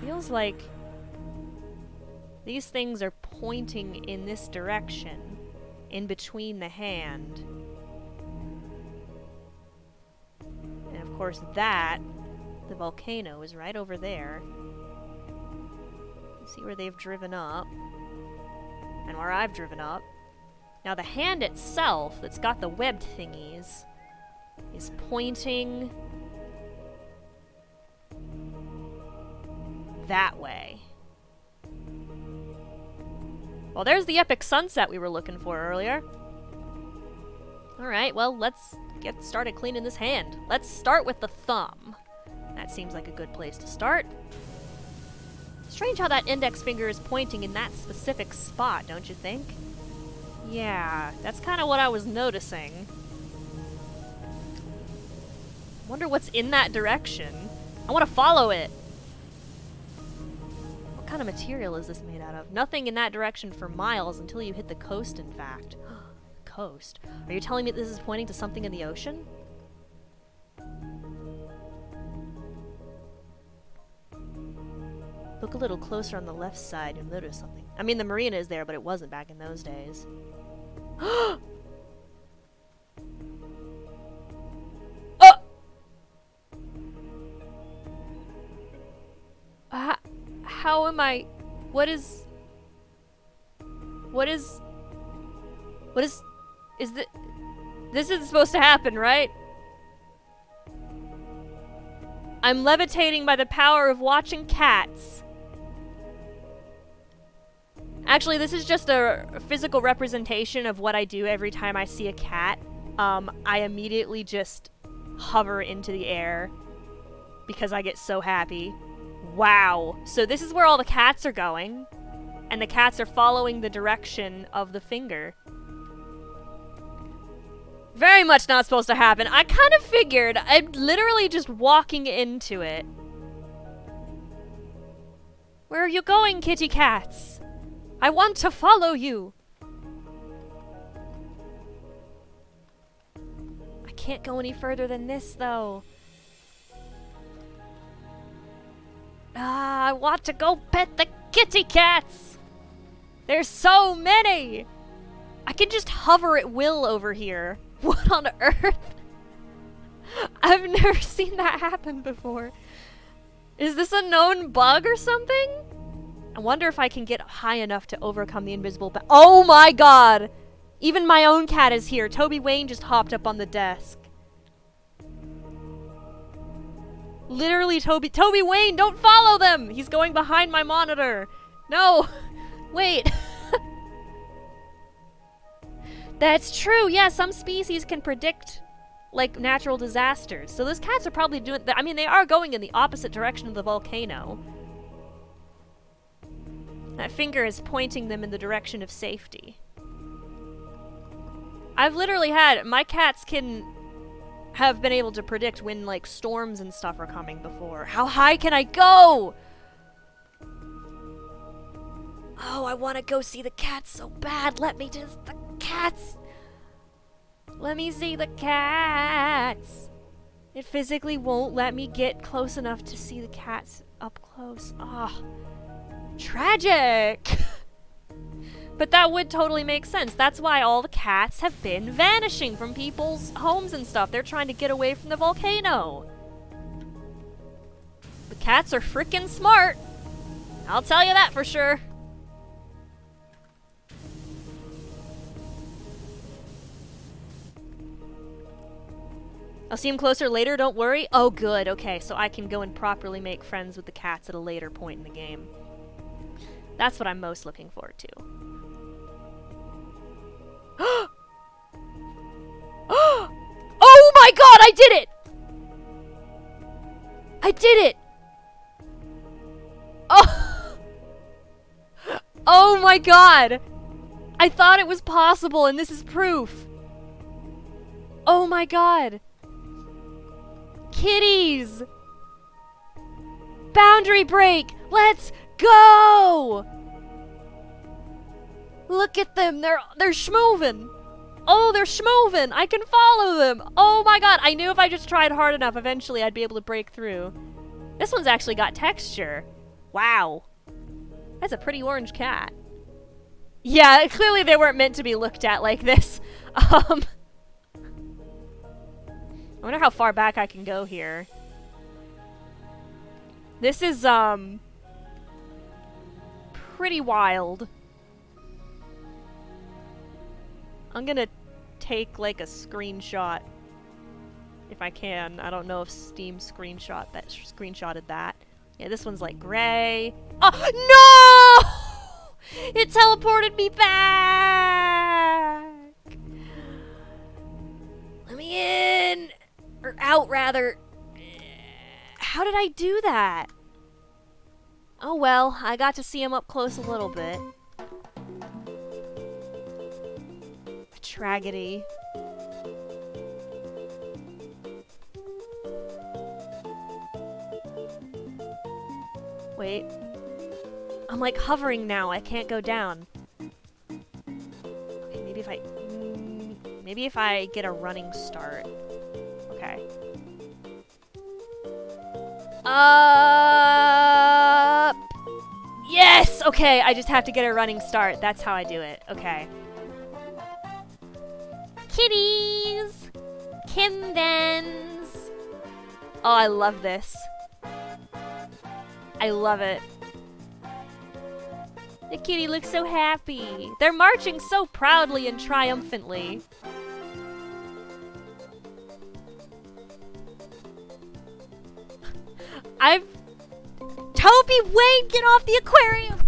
Feels like these things are pointing in this direction, in between the hand. And of course the volcano is right over there. Let's see where they've driven up, and where I've driven up. Now the hand itself, that's got the webbed thingies, is pointing that way. Well, there's the epic sunset we were looking for earlier. Alright, well, let's get started cleaning this hand. Let's start with the thumb. That seems like a good place to start. Strange how that index finger is pointing in that specific spot, don't you think? Yeah, that's kind of what I was noticing. Wonder what's in that direction. I want to follow it. What kind of material is this made out of? Nothing in that direction for miles until you hit the coast, in fact. Coast? Are you telling me this is pointing to something in the ocean? Look a little closer on the left side, you'll notice something. I mean, the marina is there, but it wasn't back in those days. How am I... What is... This isn't supposed to happen, right? I'm levitating by the power of watching cats. Actually, this is just a physical representation of what I do every time I see a cat. I immediately just hover into the air because I get so happy. Wow. So this is where all the cats are going, and the cats are following the direction of the finger. Very much not supposed to happen. I kind of figured. I'm literally just walking into it. Where are you going, kitty cats? I want to follow you. I can't go any further than this, though. I want to go pet the kitty cats. There's so many. I can just hover at will over here. What on earth? I've never seen that happen before. Is this a known bug or something? I wonder if I can get high enough to overcome the invisible oh my god! Even my own cat is here. Toby Wayne just hopped up on the desk. Literally, Toby Wayne, don't follow them! He's going behind my monitor. No! Wait. That's true, yeah, some species can predict, like, natural disasters. So those cats are probably doing... I mean, they are going in the opposite direction of the volcano. That finger is pointing them in the direction of safety. I've literally had... My cats have been able to predict when, like, storms and stuff are coming before. How high can I go? Oh, I want to go see the cats so bad. Let me just... The cats! Let me see the cats! It physically won't let me get close enough to see the cats up close. Oh... Tragic! But that would totally make sense. That's why all the cats have been vanishing from people's homes and stuff. They're trying to get away from the volcano. The cats are freaking smart. I'll tell you that for sure. I'll see him closer later, don't worry. Oh, good. Okay, so I can go and properly make friends with the cats at a later point in the game. That's what I'm most looking forward to. Oh my god, I did it! I did it! Oh! Oh my god! I thought it was possible, and this is proof. Oh my god. Kitties! Boundary break! Let's go! Look at them, they're schmovin'. Oh, they're schmovin'. I can follow them. Oh my god, I knew if I just tried hard enough, eventually I'd be able to break through. This one's actually got texture. Wow. That's a pretty orange cat. Yeah, clearly they weren't meant to be looked at like this. I wonder how far back I can go here. This is, pretty wild. I'm gonna take, like, a screenshot. If I can. I don't know if Steam screenshotted that. Yeah, this one's, like, gray. Oh, no! It teleported me back! Let me in! Or out, rather. How did I do that? Oh well, I got to see him up close a little bit. Tragedy. Wait. I'm like hovering now, I can't go down. Okay, maybe if I get a running start. Okay. Up! Yes! Okay, I just have to get a running start. That's how I do it. Okay. Kitties! Kindens! Oh, I love this. I love it. The kitty looks so happy. They're marching so proudly and triumphantly. Toby, wait! Get off the aquarium!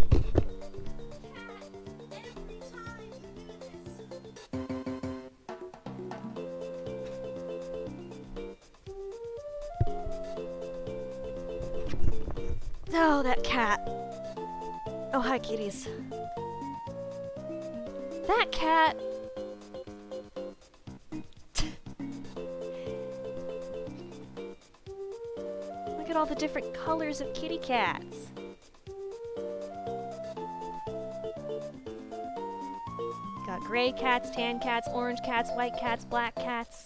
Oh, that cat. Oh, hi, kitties. That cat. Look at all the different colors of kitty cats. Got gray cats, tan cats, orange cats, white cats, black cats.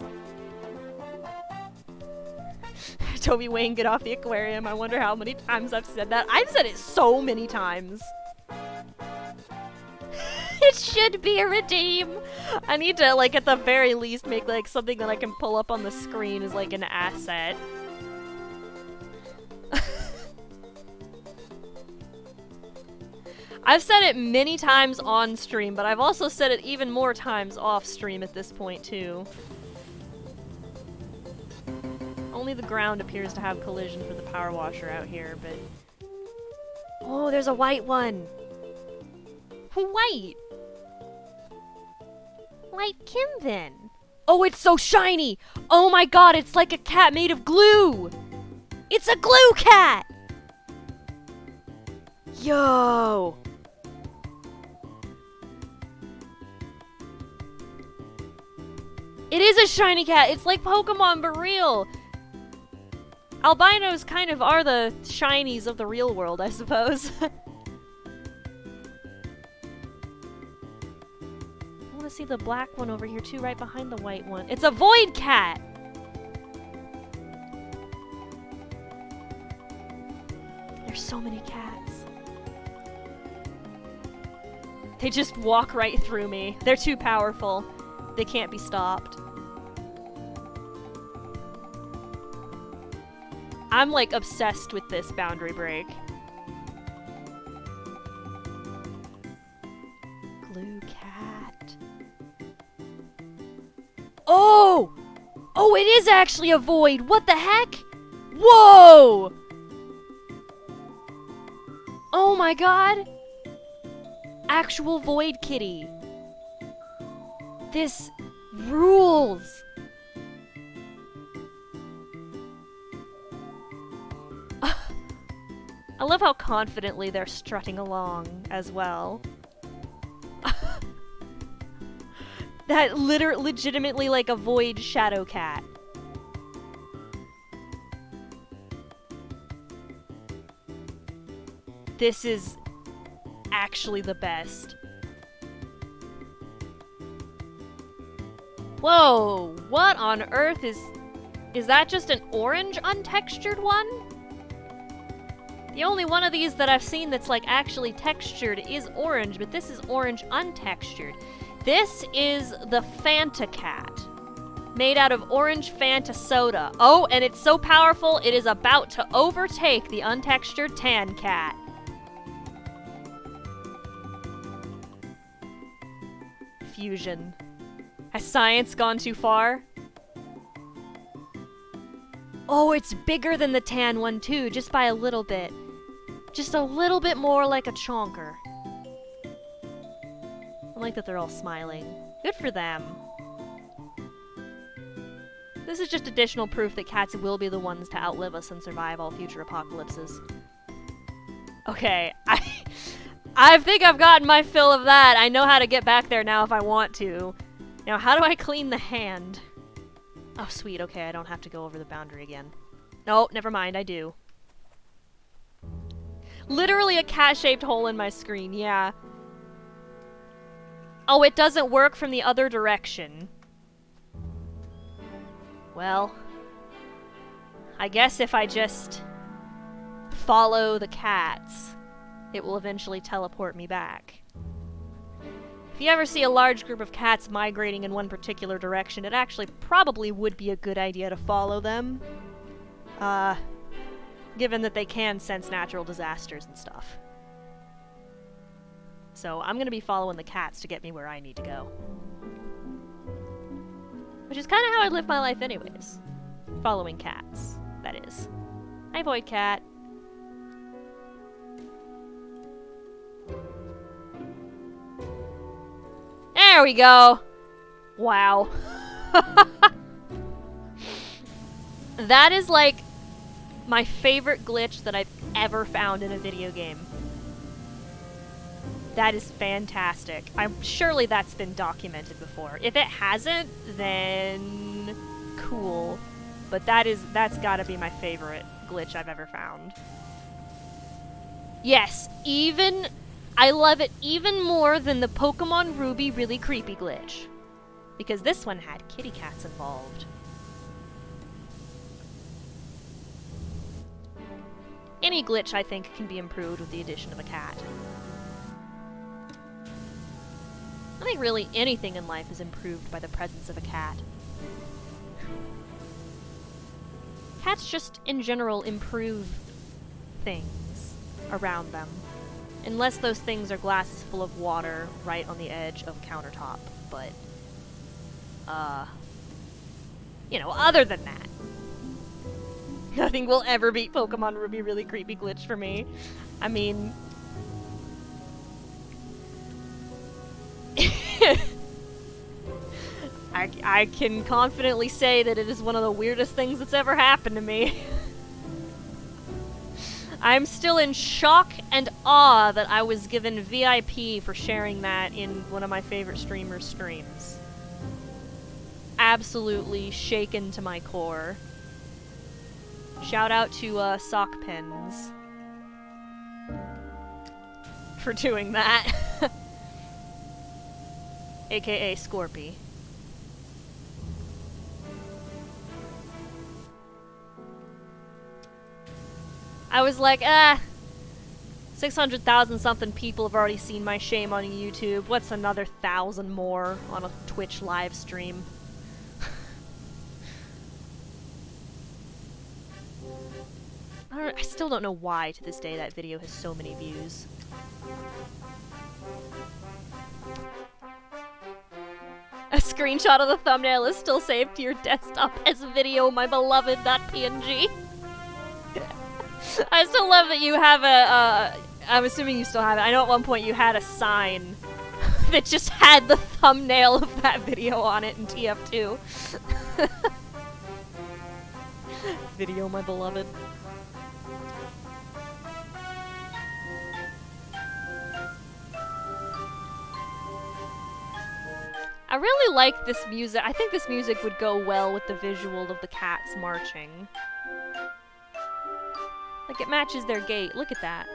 Toby Wayne, get off the aquarium. I wonder how many times I've said that. I've said it so many times. It should be a redeem. I need to, like, at the very least make, like, something that I can pull up on the screen as, like, an asset. I've said it many times on stream, but I've also said it even more times off stream at this point, too. Only the ground appears to have collision for the power washer out here, but... Oh, there's a white one! White! White Kim, then. Oh, it's so shiny! Oh my god, it's like a cat made of glue! It's a glue cat! Yo! It is a shiny cat! It's like Pokemon, but real! Albinos kind of are the shinies of the real world, I suppose. I want to see the black one over here too, right behind the white one. It's a void cat! There's so many cats. They just walk right through me. They're too powerful. They can't be stopped. I'm, like, obsessed with this boundary break. Glue cat. Oh! Oh, it is actually a void! What the heck? Whoa! Oh my god! Actual void kitty. This rules! I love how confidently they're strutting along as well. That legitimately like a void shadow cat. This is actually the best. Whoa, what on earth is that just an orange untextured one? The only one of these that I've seen that's like actually textured is orange, but this is orange untextured. This is the Fanta cat, made out of orange Fanta soda. Oh, and it's so powerful, it is about to overtake the untextured tan cat. Fusion. Has science gone too far? Oh, it's bigger than the tan one too, just by a little bit. Just a little bit more like a chonker. I like that they're all smiling. Good for them. This is just additional proof that cats will be the ones to outlive us and survive all future apocalypses. Okay, I think I've gotten my fill of that. I know how to get back there now if I want to. Now, how do I clean the hand? Oh, sweet. Okay, I don't have to go over the boundary again. No, never mind. I do. Literally a cat-shaped hole in my screen. Yeah. Oh, it doesn't work from the other direction. Well, I guess if I just follow the cats, it will eventually teleport me back. If you ever see a large group of cats migrating in one particular direction, it actually probably would be a good idea to follow them. Given that they can sense natural disasters and stuff. So I'm gonna be following the cats to get me where I need to go. Which is kind of how I live my life anyways. Following cats, that is. Hi, Void Cat. There we go! Wow. That is like my favorite glitch that I've ever found in a video game. That is fantastic. Surely that's been documented before. If it hasn't, then cool. But that's gotta be my favorite glitch I've ever found. Yes, I love it even more than the Pokemon Ruby Really Creepy glitch. Because this one had kitty cats involved. Any glitch, I think, can be improved with the addition of a cat. I think really anything in life is improved by the presence of a cat. Cats just, in general, improve things around them. Unless those things are glasses full of water right on the edge of a countertop. But, you know, other than that, nothing will ever beat Pokemon Ruby Really Creepy glitch for me. I mean... I can confidently say that it is one of the weirdest things that's ever happened to me. I'm still in shock and awe that I was given VIP for sharing that in one of my favorite streamers' streams. Absolutely shaken to my core. Shout out to Sock Pens for doing that. AKA Scorpy. I was like, 600,000 something people have already seen my shame on YouTube. What's another 1,000 more on a Twitch live stream? I still don't know why to this day that video has so many views. A screenshot of the thumbnail is still saved to your desktop as video, my beloved.png. I still love that you have I'm assuming you still have it. I know at one point you had a sign that just had the thumbnail of that video on it in TF2. Video, my beloved. I really like this music. I think this music would go well with the visual of the cats marching. Like, it matches their gait. Look at that.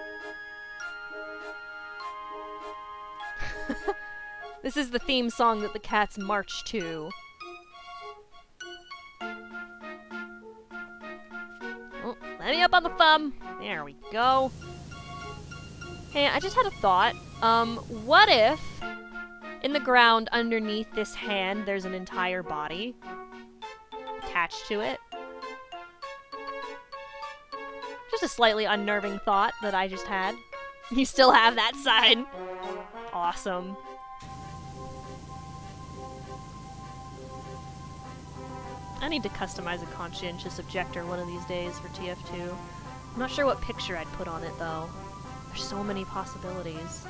This is the theme song that the cats march to. Oh, let me up on the thumb. There we go. Hey, I just had a thought. What if in the ground underneath this hand there's an entire body attached to it? Just a slightly unnerving thought that I just had. You still have that sign. Awesome. I need to customize a conscientious objector one of these days for TF2. I'm not sure what picture I'd put on it, though. There's so many possibilities.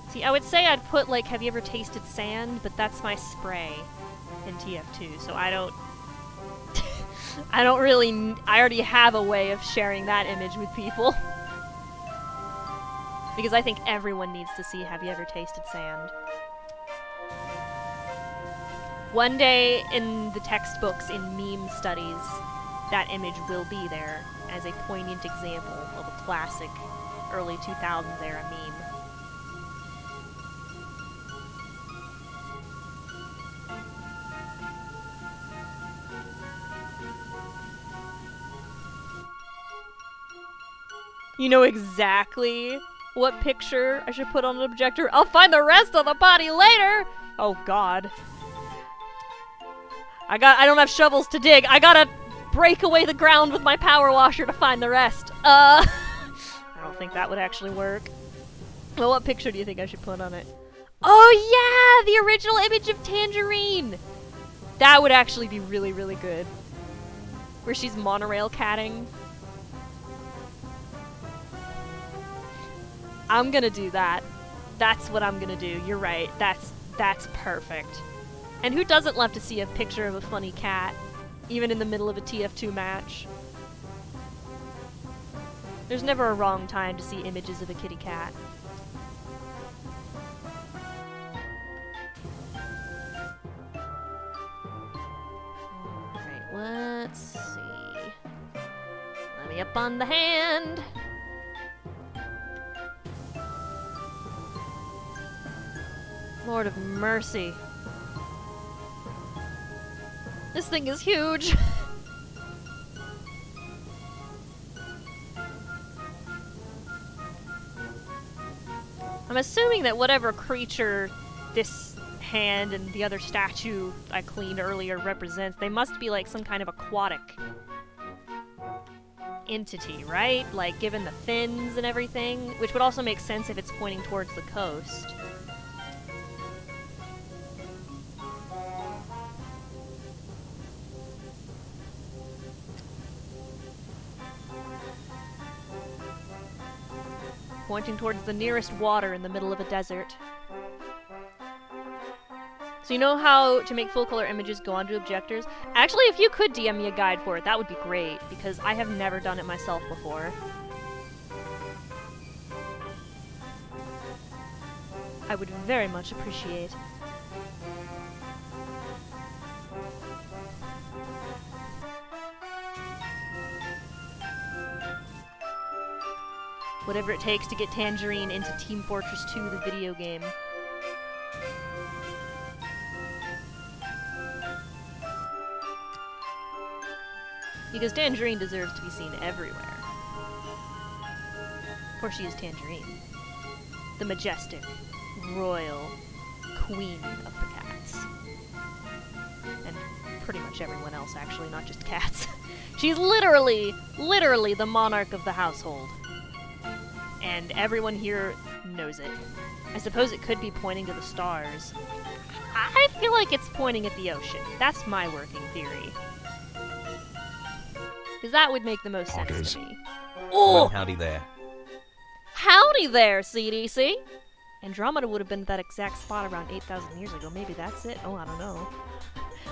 See, I would say I'd put, like, have you ever tasted sand? But that's my spray in TF2, so I don't... I already have a way of sharing that image with people. Because I think everyone needs to see have you ever tasted sand. One day in the textbooks in meme studies, that image will be there as a poignant example of a classic early 2000s era meme. You know exactly what picture I should put on an objector? I'll find the rest of the body later! Oh god. I don't have shovels to dig. I gotta break away the ground with my power washer to find the rest. I don't think that would actually work. Well, what picture do you think I should put on it? Oh yeah! The original image of Tangerine! That would actually be really, really good. Where she's monorail catting. I'm gonna do that. That's what I'm gonna do. You're right. That's perfect. And who doesn't love to see a picture of a funny cat, even in the middle of a TF2 match? There's never a wrong time to see images of a kitty cat. Alright, let's see. Let me up on the hand. Lord of mercy. This thing is huge. I'm assuming that whatever creature this hand and the other statue I cleaned earlier represents, they must be like some kind of aquatic entity, right? Like, given the fins and everything, which would also make sense if it's pointing towards the coast. Pointing towards the nearest water in the middle of a desert. So you know how to make full color images go onto objectors? Actually, if you could DM me a guide for it, that would be great, because I have never done it myself before. I would very much appreciate. Whatever it takes to get Tangerine into Team Fortress 2, the video game. Because Tangerine deserves to be seen everywhere. For she is Tangerine. The majestic, royal queen of the cats. And pretty much everyone else, actually, not just cats. She's literally the monarch of the household. And everyone here knows it. I suppose it could be pointing to the stars. I feel like it's pointing at the ocean. That's my working theory. Because that would make the most sense to me. Oh! Well, howdy there. Howdy there, CDC! Andromeda would have been at that exact spot around 8,000 years ago. Maybe that's it? Oh, I don't know.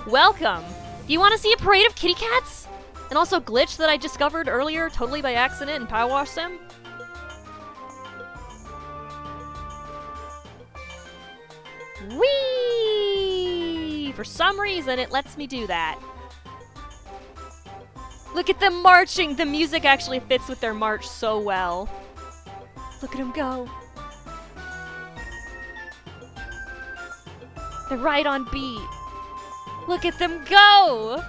Welcome! Do you want to see a parade of kitty cats? And also Glitch that I discovered earlier, totally by accident in Powerwash Sim? Whee! For some reason, it lets me do that. Look at them marching! The music actually fits with their march so well. Look at them go. They're right on beat. Look at them go!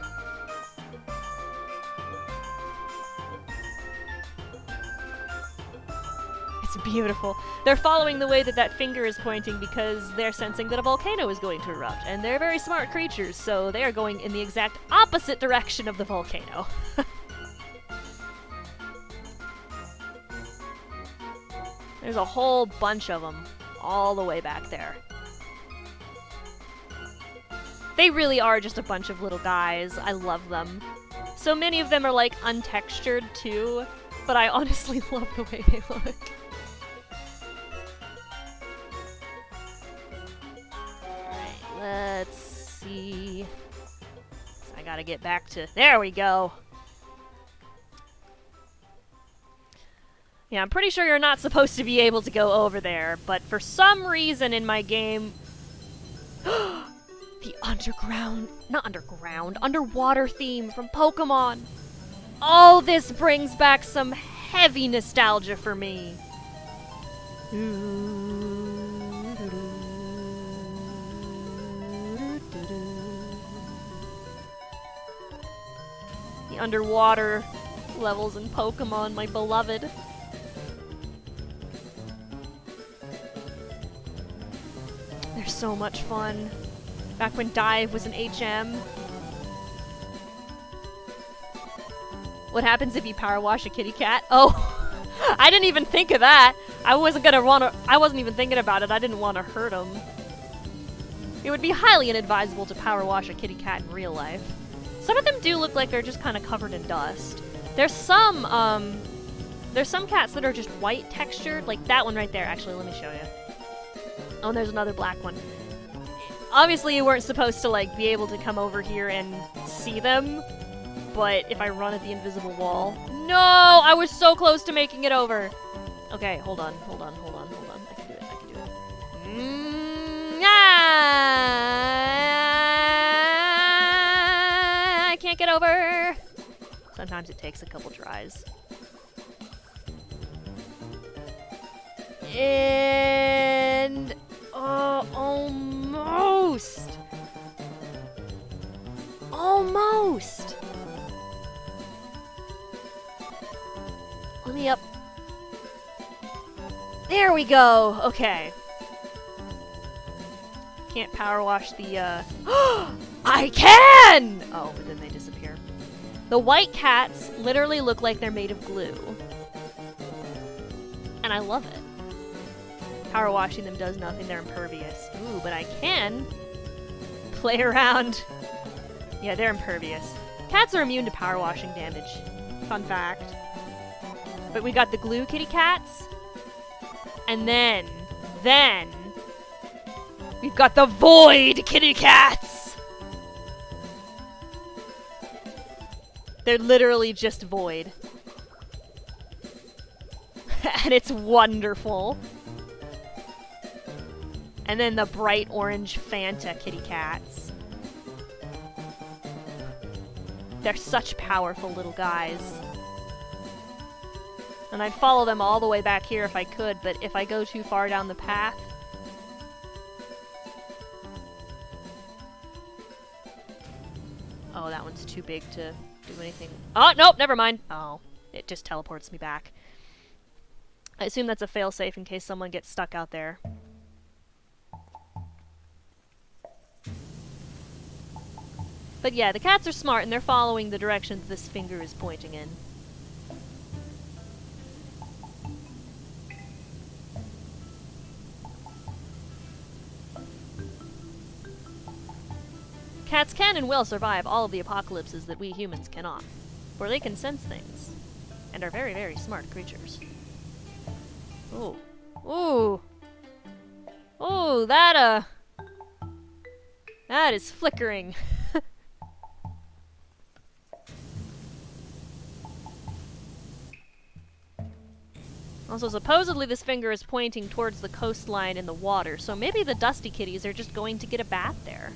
It's beautiful. They're following the way that that finger is pointing because they're sensing that a volcano is going to erupt. And they're very smart creatures, so they are going in the exact opposite direction of the volcano. There's a whole bunch of them all the way back there. They really are just a bunch of little guys. I love them. So many of them are like untextured too, but I honestly love the way they look. Let's see. I gotta get back to... There we go! Yeah, I'm pretty sure you're not supposed to be able to go over there, but for some reason in my game... the underwater theme from Pokemon! Oh, this brings back some heavy nostalgia for me! The underwater levels in Pokemon, my beloved. They're so much fun. Back when Dive was an HM. What happens if you power wash a kitty cat? Oh, I didn't even think of that. I wasn't even thinking about it. I didn't want to hurt him. It would be highly inadvisable to power wash a kitty cat in real life. Some of them do look like they're just kind of covered in dust. There's some cats that are just white textured, like that one right there. Actually, let me show you. Oh, and there's another black one. Obviously, you weren't supposed to, like, be able to come over here and see them, but if I run at the invisible wall... No! I was so close to making it over! Okay, hold on. I can do it. I can't get over! Sometimes it takes a couple tries. And... almost! Almost! Let me up. There we go! Okay. Can't power wash the, I can! Oh, but then they disappear. The white cats literally look like they're made of glue. And I love it. Power washing them does nothing, they're impervious. Ooh, but I can play around. Yeah, they're impervious. Cats are immune to power washing damage. Fun fact. But we got the glue kitty cats. And then, we've got the void kitty cats! They're literally just void. And it's wonderful. And then the bright orange Fanta kitty cats. They're such powerful little guys. And I'd follow them all the way back here if I could, but if I go too far down the path... Oh, that one's too big to do anything. Oh, nope, never mind. Oh, it just teleports me back. I assume that's a failsafe in case someone gets stuck out there. But yeah, the cats are smart and they're following the direction that this finger is pointing in. Cats can and will survive all of the apocalypses that we humans cannot, for they can sense things, and are very, very smart creatures. Ooh. Ooh! Ooh, that is flickering. Also, supposedly this finger is pointing towards the coastline and the water, so maybe the dusty kitties are just going to get a bath there.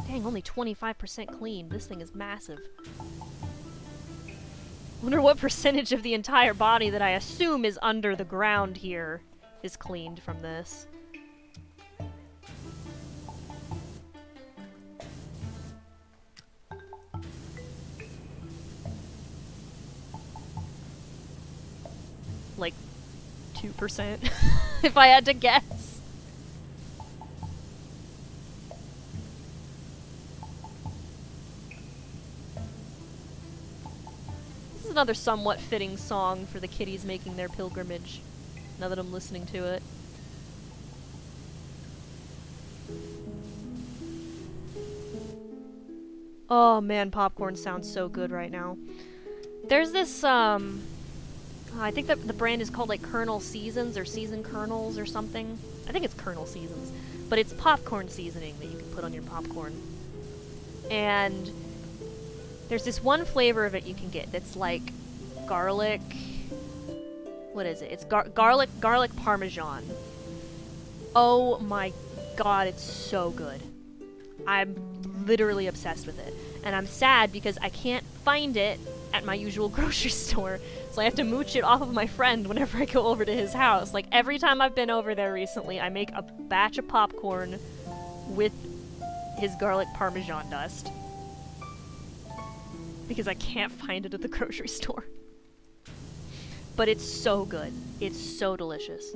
Dang, only 25% clean. This thing is massive. Wonder what percentage of the entire body that I assume is under the ground here is cleaned from this. Like 2%, if I had to guess. This is another somewhat fitting song for the kitties making their pilgrimage, now that I'm listening to it. Oh man, popcorn sounds so good right now. There's this, I think that the brand is called like Kernel Seasons or Season Kernels or something. I think it's Kernel Seasons. But it's popcorn seasoning that you can put on your popcorn. And there's this one flavor of it you can get that's like garlic... What is it? It's garlic parmesan. Oh my god, it's so good. I'm literally obsessed with it. And I'm sad because I can't find it at my usual grocery store. So I have to mooch it off of my friend whenever I go over to his house. Like, every time I've been over there recently, I make a batch of popcorn with his garlic parmesan dust. Because I can't find it at the grocery store. But it's so good. It's so delicious.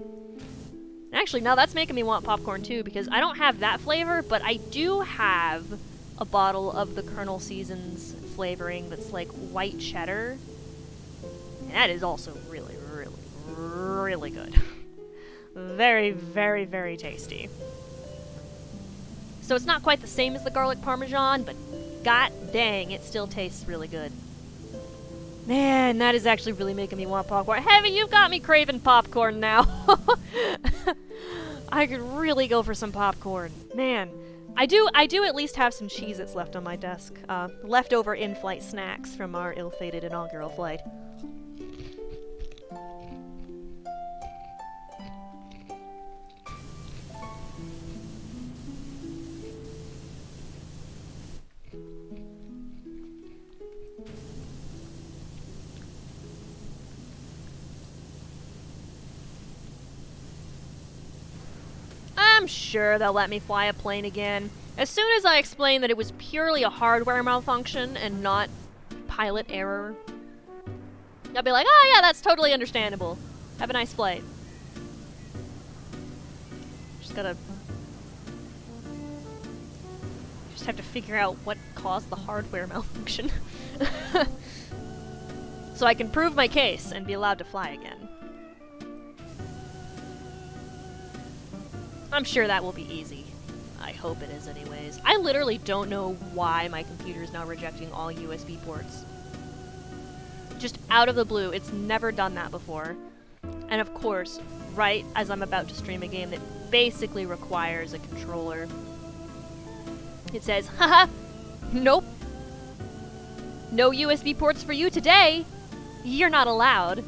Actually, now that's making me want popcorn too, because I don't have that flavor, but I do have a bottle of the Kernel Seasons flavoring that's like white cheddar. And that is also really, really, really good. Very, very, very tasty. So it's not quite the same as the garlic parmesan, but god dang, it still tastes really good. Man, that is actually really making me want popcorn. Heavy, you've got me craving popcorn now. I could really go for some popcorn. Man, I do at least have some Cheez-Its left on my desk. Leftover in-flight snacks from our ill-fated inaugural flight. I'm sure they'll let me fly a plane again. As soon as I explain that it was purely a hardware malfunction and not pilot error, I'll be like, oh yeah, that's totally understandable. Have a nice flight. Just have to figure out what caused the hardware malfunction. So I can prove my case and be allowed to fly again. I'm sure that will be easy. I hope it is anyways. I literally don't know why my computer is now rejecting all USB ports. Just out of the blue. It's never done that before. And of course, right as I'm about to stream a game that basically requires a controller, it says, haha, nope. No USB ports for you today. You're not allowed.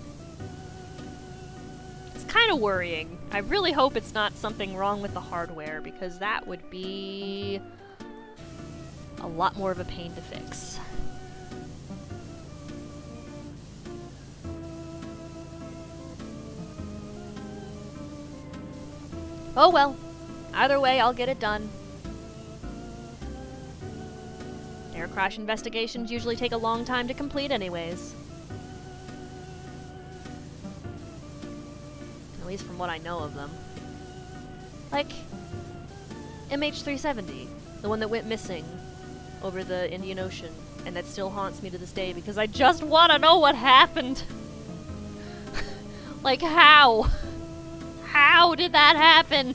It's kind of worrying. I really hope it's not something wrong with the hardware, because that would be a lot more of a pain to fix. Oh well. Either way, I'll get it done. Air crash investigations usually take a long time to complete anyways. At least from what I know of them. Like MH370, the one that went missing over the Indian Ocean, and that still haunts me to this day because I just want to know what happened. Like, how? How did that happen?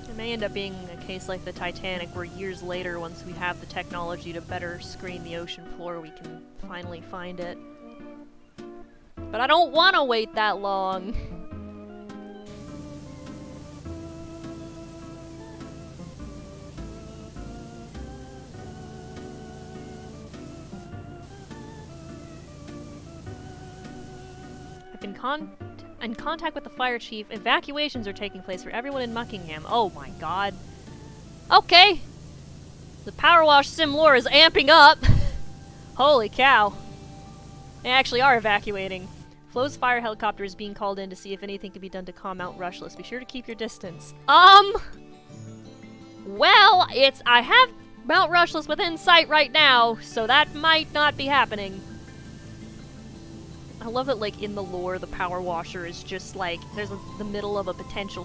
It may end up being a case like the Titanic, where years later, once we have the technology to better screen the ocean floor, we can finally find it. But I don't want to wait that long. I've been in contact with the fire chief. Evacuations are taking place for everyone in Muckingham. Oh my god. Okay. The Powerwash Sim lore is amping up. Holy cow. They actually are evacuating. Flo's fire helicopter is being called in to see if anything can be done to calm Mount Rushless. Be sure to keep your distance. Well, I have Mount Rushless within sight right now, so that might not be happening. I love that, like, in the lore, the Power Washer is just, like, there's the middle of a potential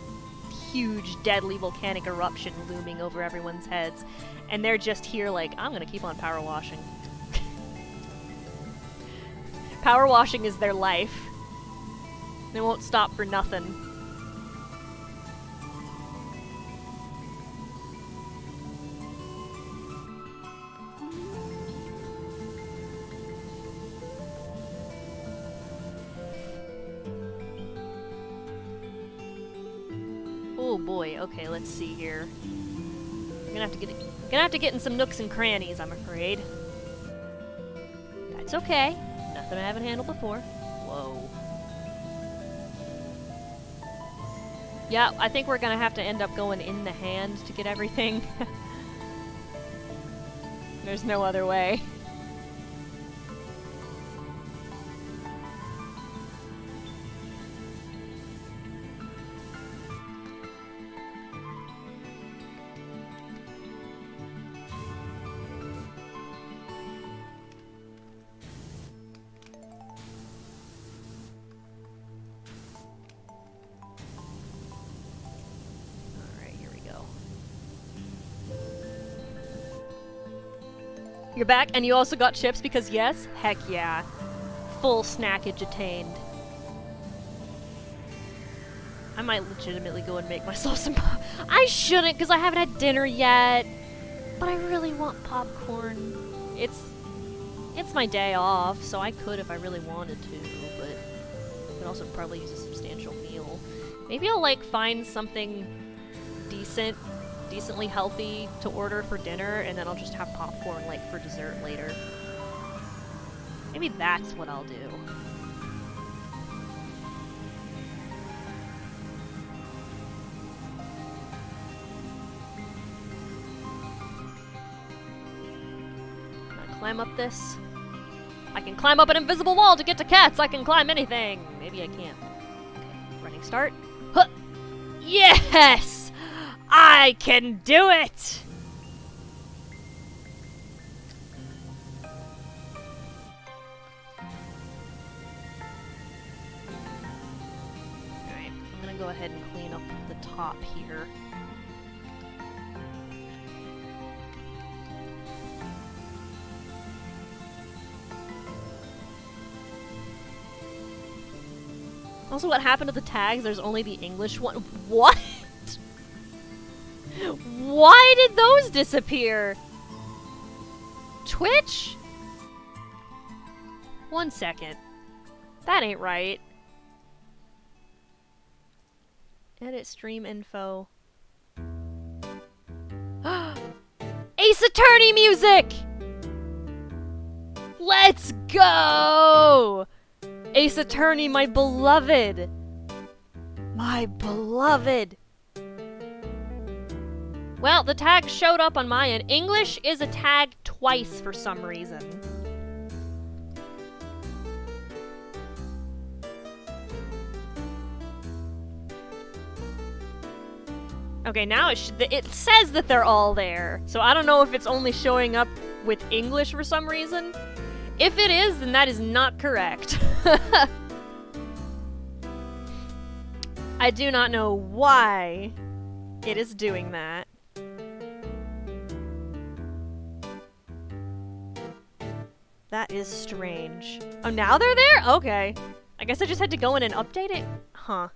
huge, deadly volcanic eruption looming over everyone's heads. And they're just here like, I'm gonna keep on power washing. Power washing is their life. They won't stop for nothing. Oh boy, okay, let's see here. Gonna have to get in some nooks and crannies, I'm afraid. That's okay. Nothing I haven't handled before. Whoa. Yeah, I think we're gonna have to end up going in the hand to get everything. There's no other way. You're back, and you also got chips because yes? Heck yeah. Full snackage attained. I might legitimately go and make myself some I shouldn't, because I haven't had dinner yet. But I really want popcorn. It's my day off, so I could if I really wanted to, but I could also probably use a substantial meal. Maybe I'll, like, find something decently healthy to order for dinner, and then I'll just have popcorn, like, for dessert later. Maybe that's what I'll do. Climb up this. I can climb up an invisible wall to get to cats. I can climb anything. Maybe I can't. Okay, running start. Huh. Yes! I can do it! Alright, I'm gonna go ahead and clean up the top here. Also, what happened to the tags? There's only the English one. What? Why did those disappear? Twitch? 1 second. That ain't right. Edit stream info. Ace Attorney music! Let's go! Ace Attorney, my beloved! My beloved! Well, the tag showed up on my end. English is a tag twice for some reason. Okay, now it says that they're all there. So I don't know if it's only showing up with English for some reason. If it is, then that is not correct. I do not know why it is doing that. That is strange. Oh, now they're there? Okay. I guess I just had to go in and update it? Huh.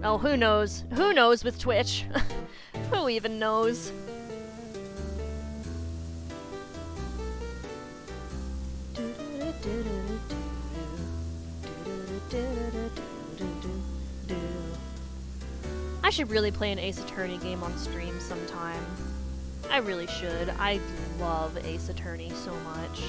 Oh, who knows? Who knows with Twitch? Who even knows? I should really play an Ace Attorney game on stream sometime. I really should. I love Ace Attorney so much.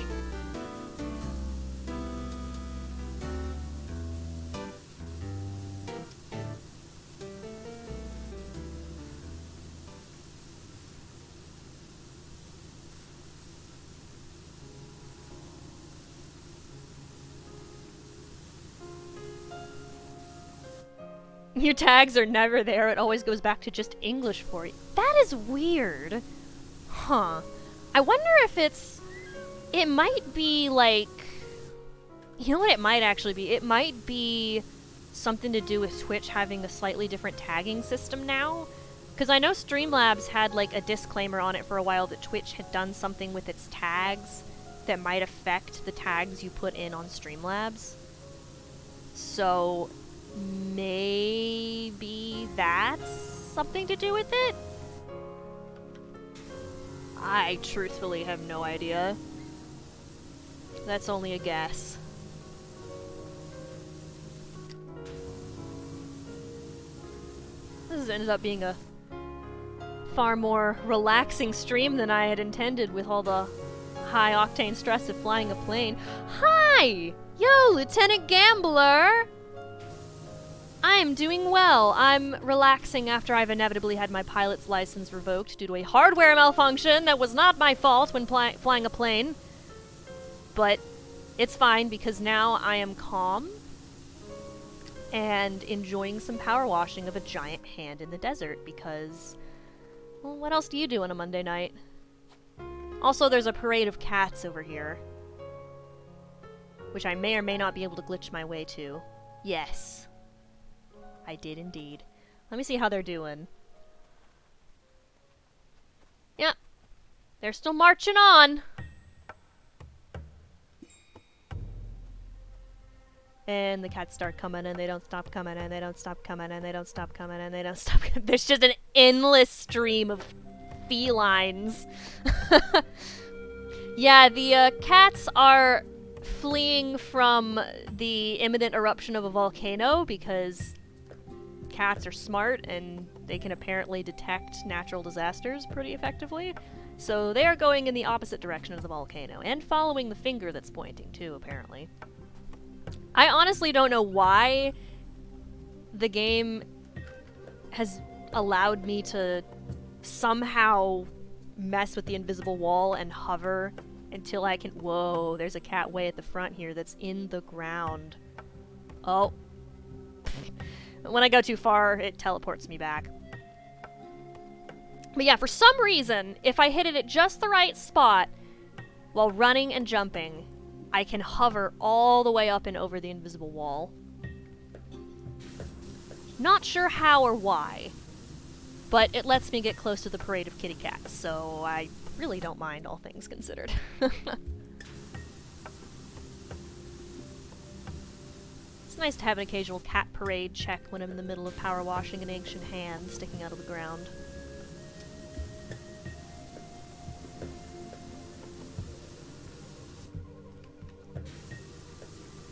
Your tags are never there. It always goes back to just English for you. That is weird. Huh. I wonder if it might be like... You know what it might actually be? It might be something to do with Twitch having a slightly different tagging system now. Because I know Streamlabs had like a disclaimer on it for a while that Twitch had done something with its tags that might affect the tags you put in on Streamlabs. So... maybe that's something to do with it? I truthfully have no idea. That's only a guess. This has ended up being a far more relaxing stream than I had intended with all the high-octane stress of flying a plane. Hi! Yo, Lieutenant Gambler! I am doing well. I'm relaxing after I've inevitably had my pilot's license revoked due to a hardware malfunction that was not my fault when flying a plane. But it's fine because now I am calm and enjoying some power washing of a giant hand in the desert because, well, what else do you do on a Monday night? Also, there's a parade of cats over here, which I may or may not be able to glitch my way to. Yes. I did indeed. Let me see how they're doing. Yeah. They're still marching on. And the cats start coming, and they don't stop coming, and they don't stop coming, and they don't stop coming, and they don't stop coming. There's just an endless stream of felines. Yeah, the cats are fleeing from the imminent eruption of a volcano because cats are smart and they can apparently detect natural disasters pretty effectively. So they are going in the opposite direction of the volcano and following the finger that's pointing too, apparently. I honestly don't know why the game has allowed me to somehow mess with the invisible wall and hover until I can— whoa, there's a cat way at the front here that's in the ground. Oh. When I go too far, it teleports me back. But yeah, for some reason, if I hit it at just the right spot while running and jumping, I can hover all the way up and over the invisible wall. Not sure how or why, but it lets me get close to the parade of kitty cats, so I really don't mind, all things considered. It's nice to have an occasional cat parade check when I'm in the middle of power washing an ancient hand sticking out of the ground.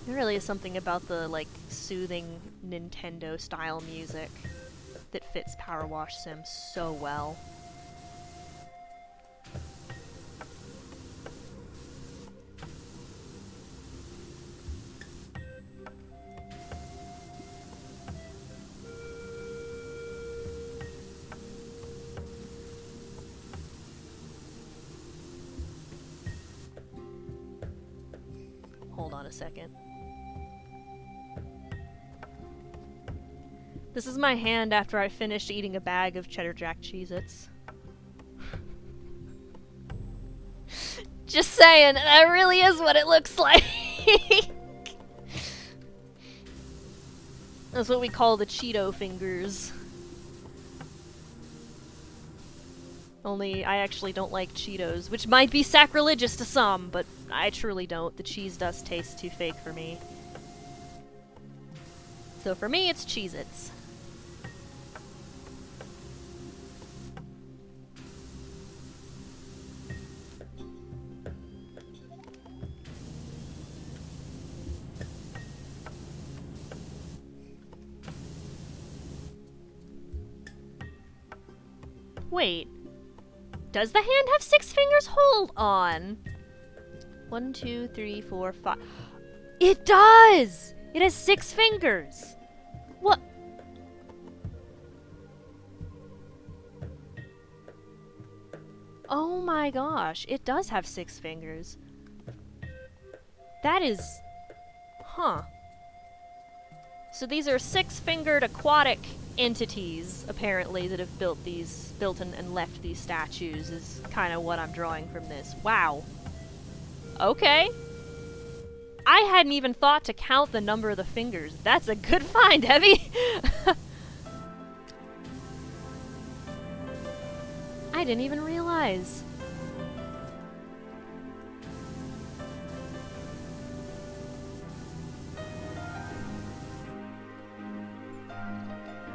There really is something about the, like, soothing Nintendo-style music that fits Power Wash Sim so well. Hold on a second. This is my hand after I finished eating a bag of Cheddar Jack Cheez-Its. Just saying, that really is what it looks like. That's what we call the Cheeto fingers. Only I actually don't like Cheetos, which might be sacrilegious to some, but I truly don't. The cheese dust tastes too fake for me. So for me, it's Cheez-Its. Wait. Does the hand have 6 fingers? Hold on. 1, 2, 3, 4, 5. It does! It has 6 fingers! What? Oh my gosh, it does have 6 fingers. That is... Huh. So these are 6-fingered aquatic entities, apparently, that have built and left these statues, is kind of what I'm drawing from this. Wow. Okay. I hadn't even thought to count the number of the fingers. That's a good find, Heavy! I didn't even realize.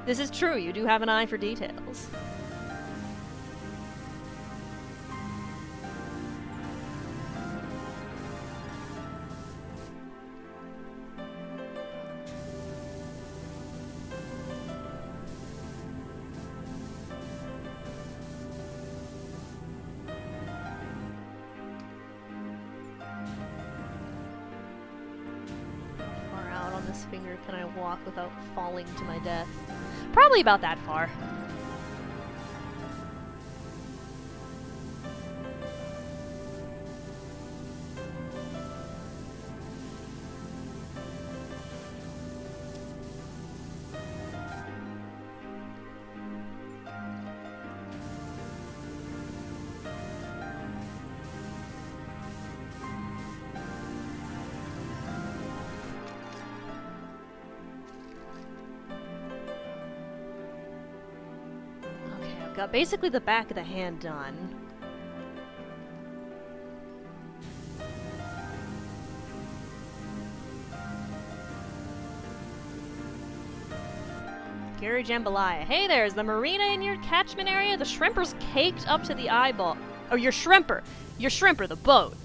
This is true, you do have an eye for details. Far out on this finger can I walk without falling to my death? Probably about that far. Got basically the back of the hand done. Gary Jambalaya. Hey there, is the marina in your catchment area? The shrimper's caked up to the eyeball. Oh, your shrimper. Your shrimper, the boat.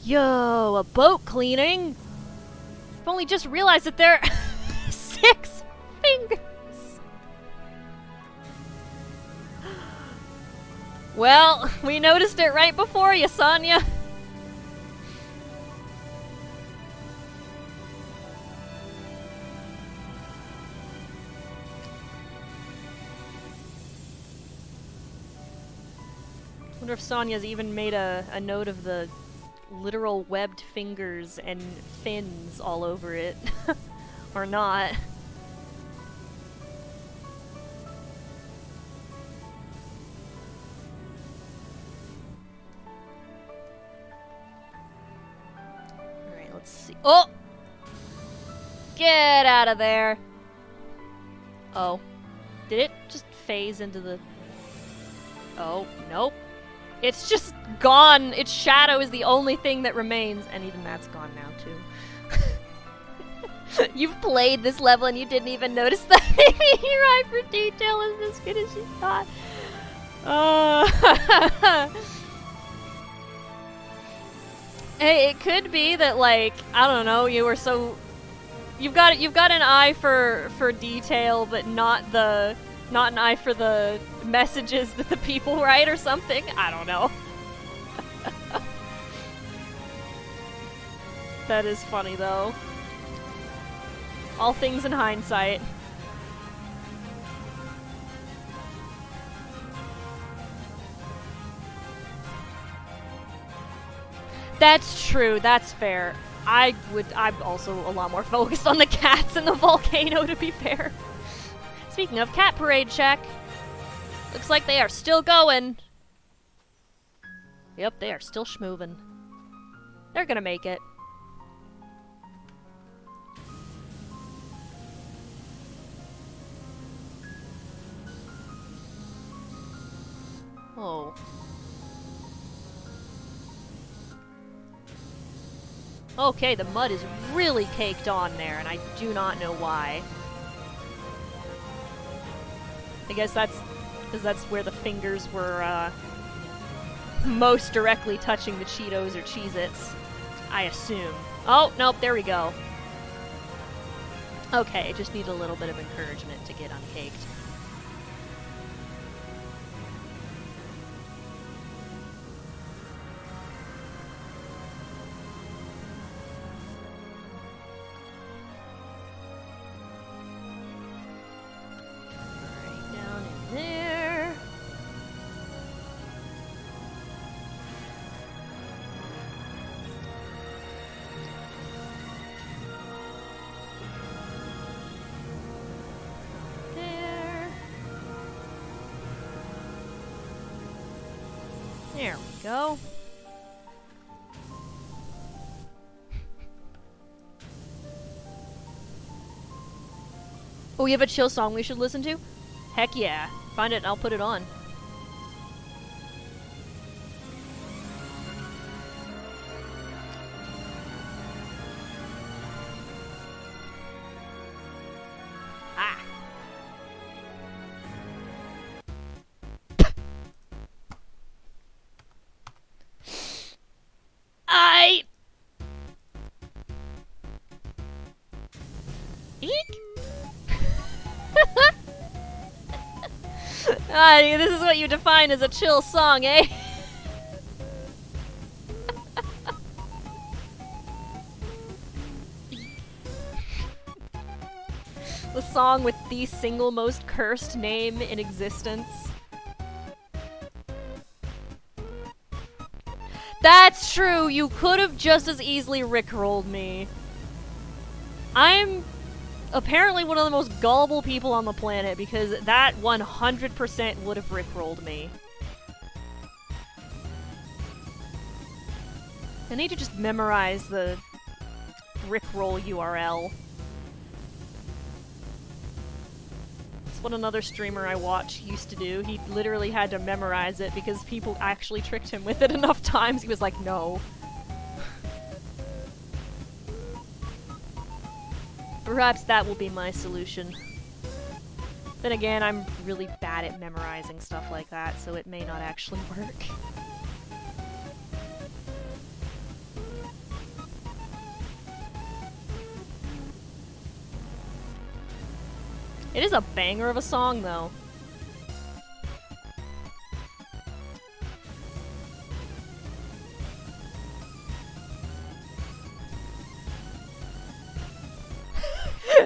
Yo, a boat cleaning? I've only just realized that there are 6 fingers. Well, we noticed it right before you, Sonya. I wonder if Sonya's even made a note of the literal webbed fingers and fins all over it. Or not. Alright, let's see. Oh! Get out of there! Oh. Did it just phase into the... Oh, nope. It's just gone. Its shadow is the only thing that remains. And even that's gone now, too. You've played this level and you didn't even notice that. Your eye for detail is as good as you thought. Hey, it could be that, like, I don't know, you were so... You've got an eye for detail, but not an eye for the messages that the people write or something. I don't know. That is funny, though. All things in hindsight. That's true, that's fair. I'm also a lot more focused on the cats and the volcano, to be fair. Speaking of cat parade check, looks like they are still going. Yep, they are still schmoovin'. They're gonna make it. Oh. Okay, the mud is really caked on there, and I do not know why. I guess that's because that's where the fingers were most directly touching the Cheetos or Cheez-Its, I assume. Oh, nope, there we go. Okay, just need a little bit of encouragement to get uncaked. There we go. Oh, we have a chill song we should listen to? Heck yeah. Find it and I'll put it on. Ah. Eek! This is what you define as a chill song, eh? The song with the single most cursed name in existence. That's true, you could have just as easily rickrolled me. I'm apparently one of the most gullible people on the planet because that 100% would have rickrolled me. I need to just memorize the rickroll URL. It's what another streamer I watch used to do. He literally had to memorize it because people actually tricked him with it enough times. He was like, no. Perhaps that will be my solution. Then again, I'm really bad at memorizing stuff like that, so it may not actually work. It is a banger of a song, though.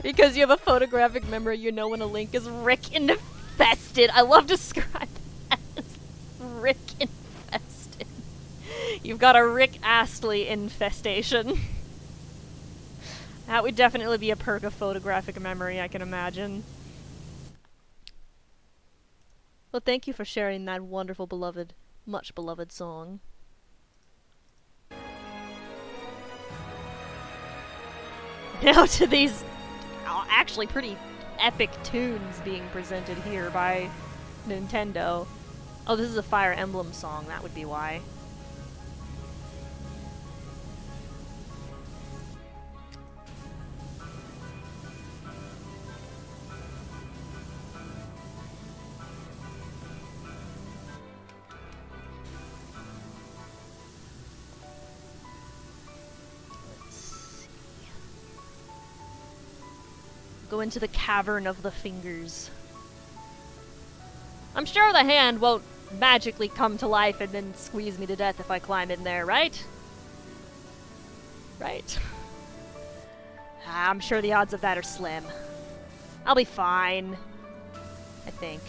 Because you have a photographic memory, you know when a link is Rick infested. I love describing that as Rick infested. You've got a Rick Astley infestation. That would definitely be a perk of photographic memory, I can imagine. Well, thank you for sharing that wonderful, beloved, much beloved song. Now to these actually pretty epic tunes being presented here by Nintendo. Oh, this is a Fire Emblem song, that would be why. Go into the cavern of the fingers. I'm sure the hand won't magically come to life and then squeeze me to death if I climb in there, right? Right. I'm sure the odds of that are slim. I'll be fine. I think.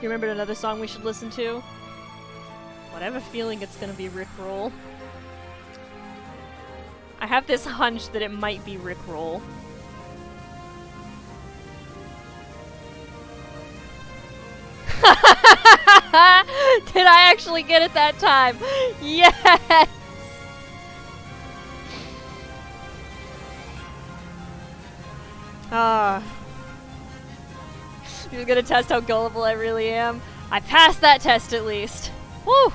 You remembered another song we should listen to? Well, I have a feeling it's gonna be Rickroll. I have this hunch that it might be Rickroll. Did I actually get it that time? Yes! You're gonna test how gullible I really am. I passed that test at least. Woo!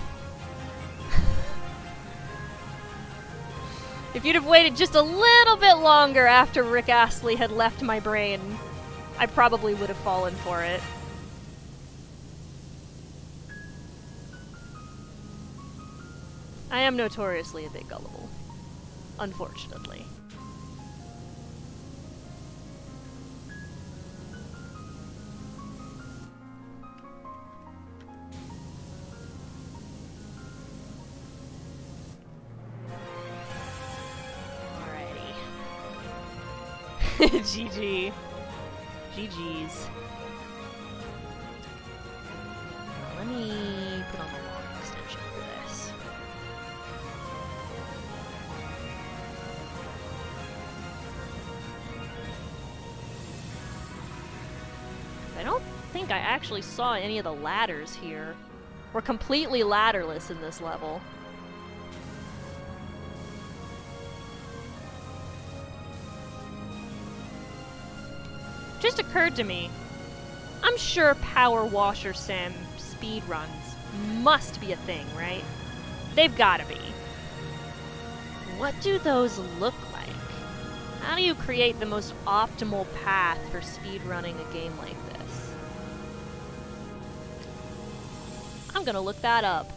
If you'd have waited just a little bit longer after Rick Astley had left my brain, I probably would have fallen for it. I am notoriously a bit gullible. Unfortunately. GG. GG's. Let me put on the long extension for this. I don't think I actually saw any of the ladders here. We're completely ladderless in this level. Just occurred to me, I'm sure Powerwash Sim speedruns must be a thing, right? They've gotta be. What do those look like? How do you create the most optimal path for speedrunning a game like this? I'm gonna look that up.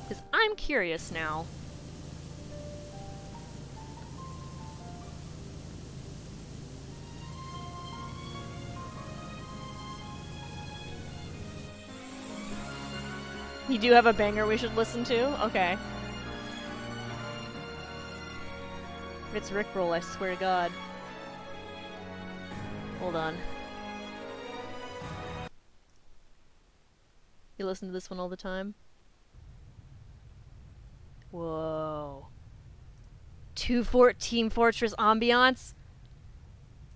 Because I'm curious now. You do have a banger we should listen to? Okay. If it's Rickroll, I swear to God. Hold on. You listen to this one all the time? Whoa. 214 Fortress ambiance?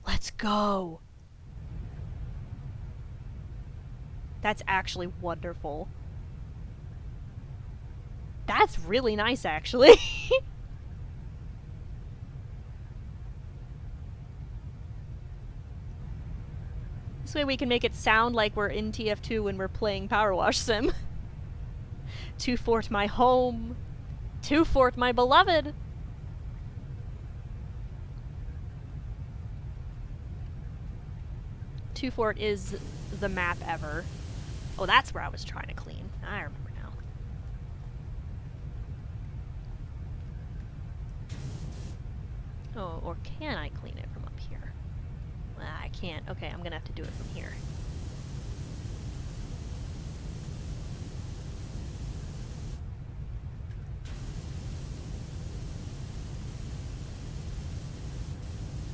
Let's go. That's actually wonderful. That's really nice, actually. This way we can make it sound like we're in TF2 when we're playing Powerwash Sim. To fort my home. To fort my beloved. To fort is the map ever. Oh, that's where I was trying to clean. I remember now. Oh, or can I clean it from up here? I can't. Okay, I'm gonna have to do it from here.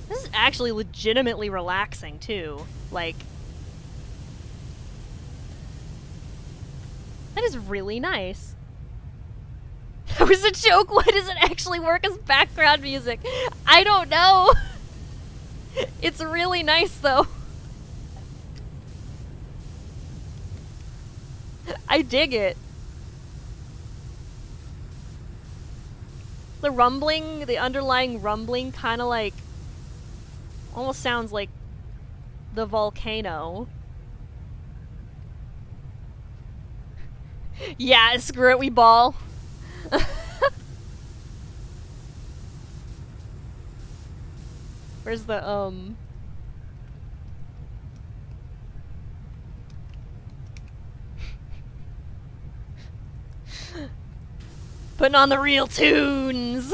This is actually legitimately relaxing, too. Like, that is really nice. That was a joke. Why does it actually work as background music? I don't know. It's really nice, though. I dig it. The rumbling, the underlying rumbling kind of like almost sounds like the volcano. Yeah, screw it, we ball. Where's the, putting on the real tunes!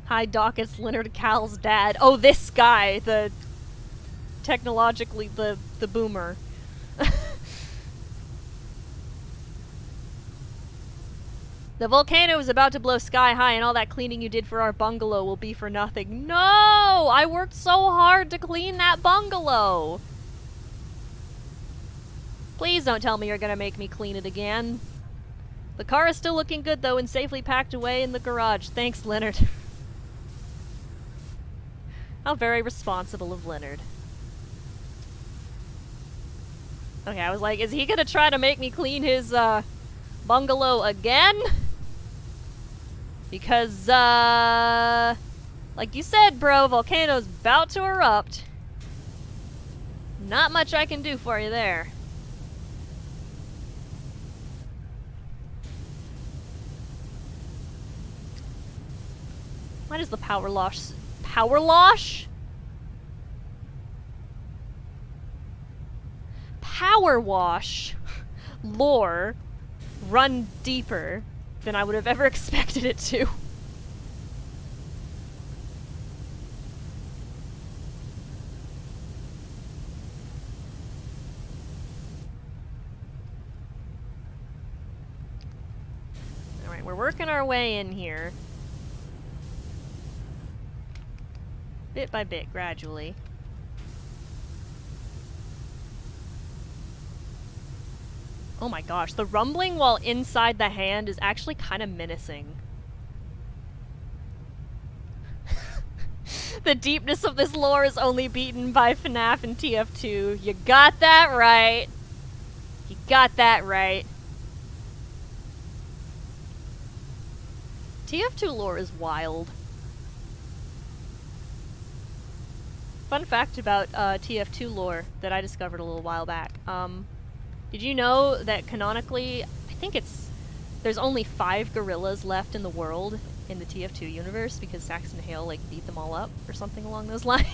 Hi, Doc, it's Leonard Cal's dad. Oh, this guy, the... technologically, the boomer. The volcano is about to blow sky high and all that cleaning you did for our bungalow will be for nothing. No! I worked so hard to clean that bungalow! Please don't tell me you're gonna make me clean it again. The car is still looking good though and safely packed away in the garage. Thanks, Leonard. How very responsible of Leonard. Okay, I was like, is he gonna try to make me clean his, bungalow again? Because, like you said, bro, volcano's about to erupt. Not much I can do for you there. Why does the Powerwash lore run deeper than I would have ever expected it to? Alright, we're working our way in here. Bit by bit, gradually. Oh my gosh, the rumbling while inside the hand is actually kind of menacing. The deepness of this lore is only beaten by FNAF and TF2. You got that right. You got that right. TF2 lore is wild. Fun fact about TF2 lore that I discovered a little while back. Did you know that canonically, I think there's only 5 gorillas left in the world in the TF2 universe because Saxon Hale like beat them all up or something along those lines?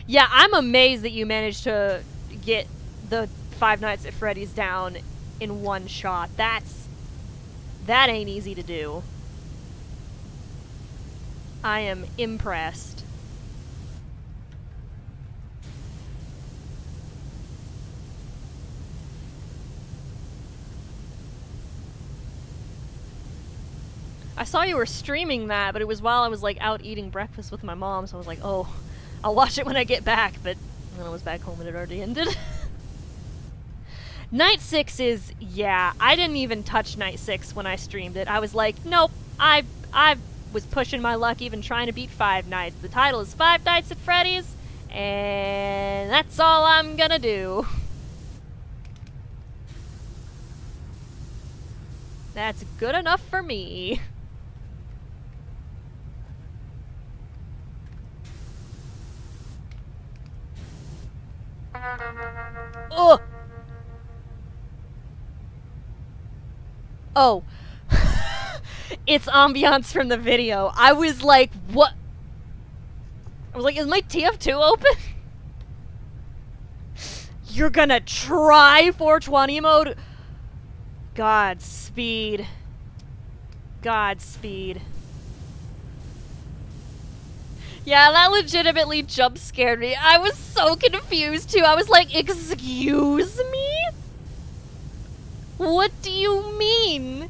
Yeah, I'm amazed that you managed to get the Five Nights at Freddy's down in one shot. That ain't easy to do. I am impressed. I saw you were streaming that, but it was while I was like out eating breakfast with my mom, so I was like, oh, I'll watch it when I get back, but when I was back home it had already ended. Night 6 is, yeah, I didn't even touch Night 6 when I streamed it. I was like, nope, I was pushing my luck even trying to beat Five Nights. The title is Five Nights at Freddy's, and that's all I'm gonna do. That's good enough for me. Ugh! Oh. It's ambiance from the video. I was like, what? I was like, is my TF2 open? You're gonna try 420 mode? Godspeed. Godspeed. Yeah, that legitimately jump scared me. I was so confused too. I was like, excuse me? What do you mean?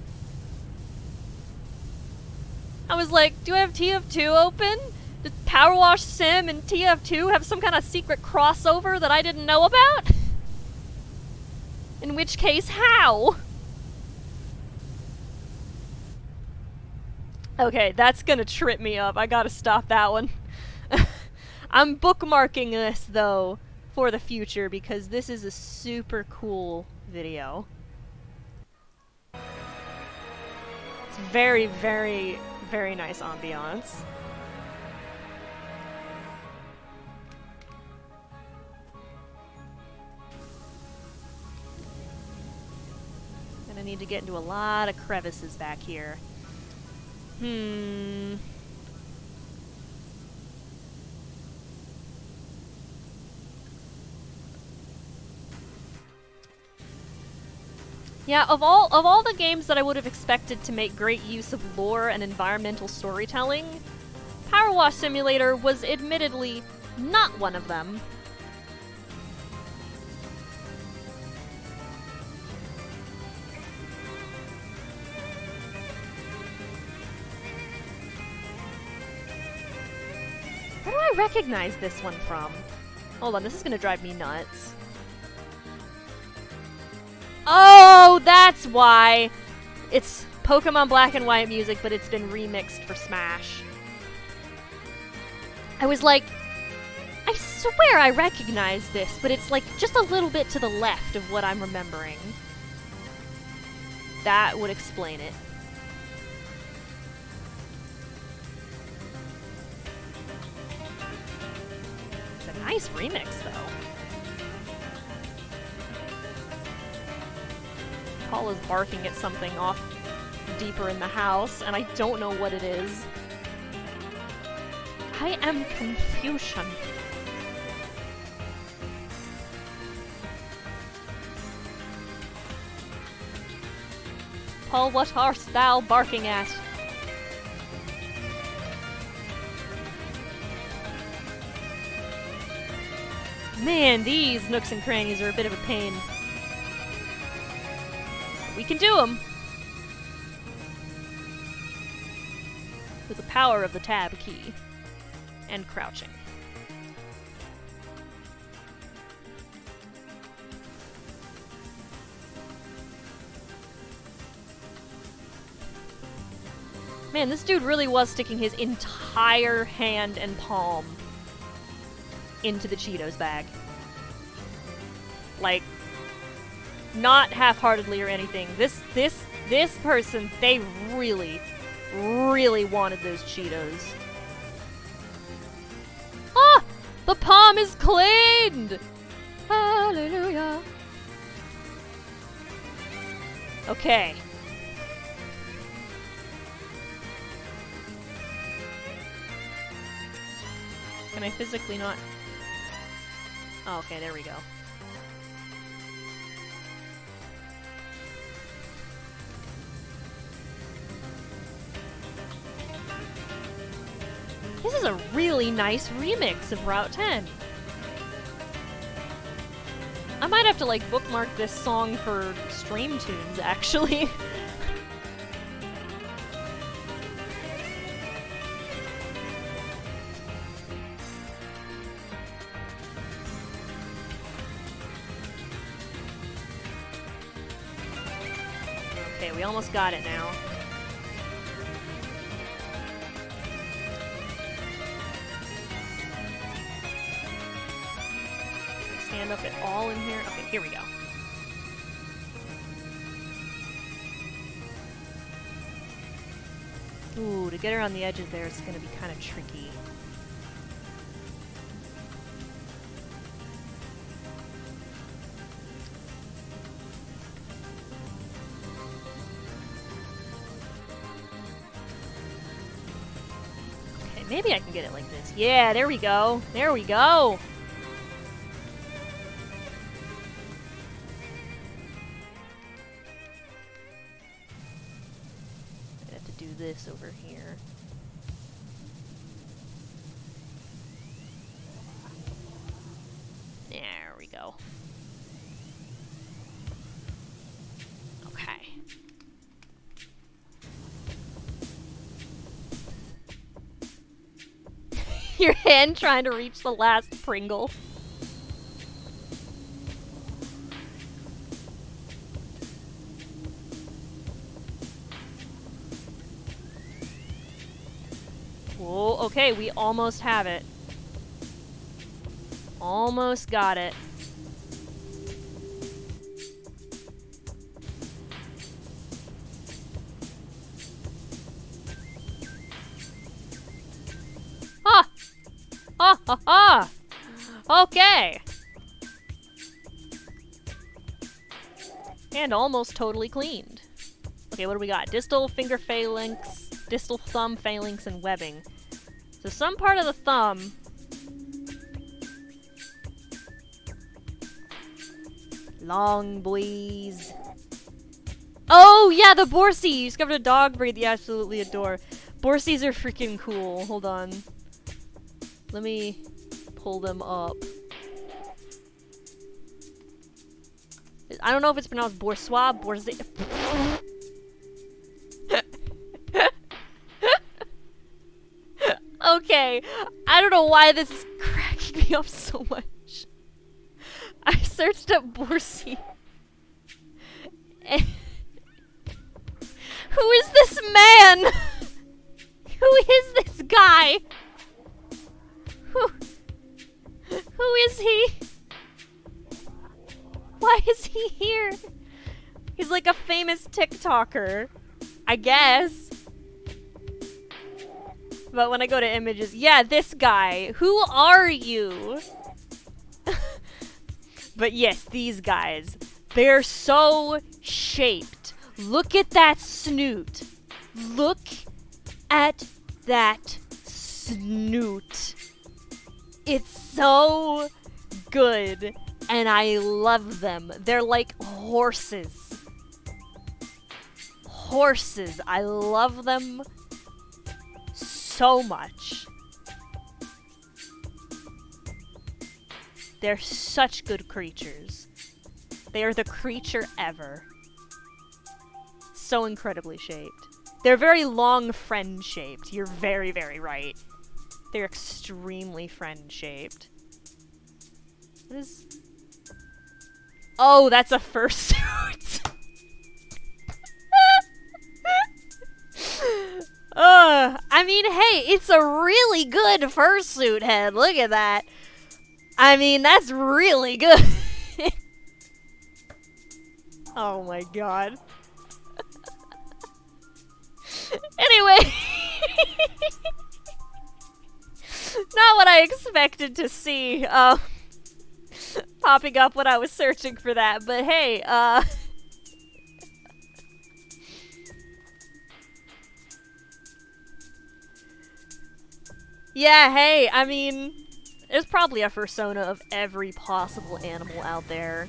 I was like, do I have TF2 open? Does Powerwash Sim and TF2 have some kind of secret crossover that I didn't know about? In which case, how? Okay, that's gonna trip me up. I gotta stop that one. I'm bookmarking this, though, for the future, because this is a super cool video. It's very, very, very nice ambiance. Gonna need to get into a lot of crevices back here. Yeah, of all the games that I would have expected to make great use of lore and environmental storytelling, Powerwash Simulator was admittedly not one of them. Where do I recognize this one from? Hold on, this is gonna drive me nuts. Oh, that's why! It's Pokemon Black and White music, but it's been remixed for Smash. I was like, I swear I recognize this, but it's like just a little bit to the left of what I'm remembering. That would explain it. It's a nice remix, though. Paul is barking at something off deeper in the house, and I don't know what it is. I am confusion. Paul, what art thou barking at? Man, these nooks and crannies are a bit of a pain. We can do them! With the power of the tab key. And crouching. Man, this dude really was sticking his entire hand and palm into the Cheetos bag. Like, not half-heartedly or anything. This person, they really, really wanted those Cheetos. Ah! The palm is cleaned! Hallelujah. Okay. Can I physically not... Oh, okay, there we go. This is a really nice remix of Route 10. I might have to, like, bookmark this song for stream tunes, actually. Okay, we almost got it now. Stand up at all in here. Okay, here we go. Ooh, to get around the edges there, it's gonna be kind of tricky. Okay, maybe I can get it like this. Yeah, there we go. There we go. I have to do this over here. There we go. Okay. Your hand trying to reach the last Pringle. Whoa, okay, we almost have it. Almost got it. Ah! Ha ha ha! Okay! And almost totally cleaned. Okay, what do we got? Distal finger phalanx, distal thumb phalanx, and webbing. So some part of the thumb... Long boys. Oh, yeah, the Borsey! You discovered a dog breed you absolutely adore. Borseys are freaking cool. Hold on. Let me pull them up. I don't know if it's pronounced Boursois, Borsey. Okay, I don't know why this is cracking me up so much. I searched up Borsey. Who is this man? Who is this guy? Who is he? Why is he here? He's like a famous TikToker, I guess. But when I go to images, yeah, this guy. Who are you? But yes, these guys. They're so shaped. Look at that snoot. Look at that snoot. It's so good. And I love them. They're like horses. Horses. I love them so much. They're such good creatures. They are the creature ever. So incredibly shaped. They're very long friend shaped. You're very, very right. They're extremely friend shaped. What is... Oh, that's a fursuit. I mean, hey, it's a really good fursuit head. Look at that. I mean, that's really good. Oh my god. Anyway. Not what I expected to see. Popping up when I was searching for that, but hey, yeah, hey, I mean, there's probably a fursona of every possible animal out there.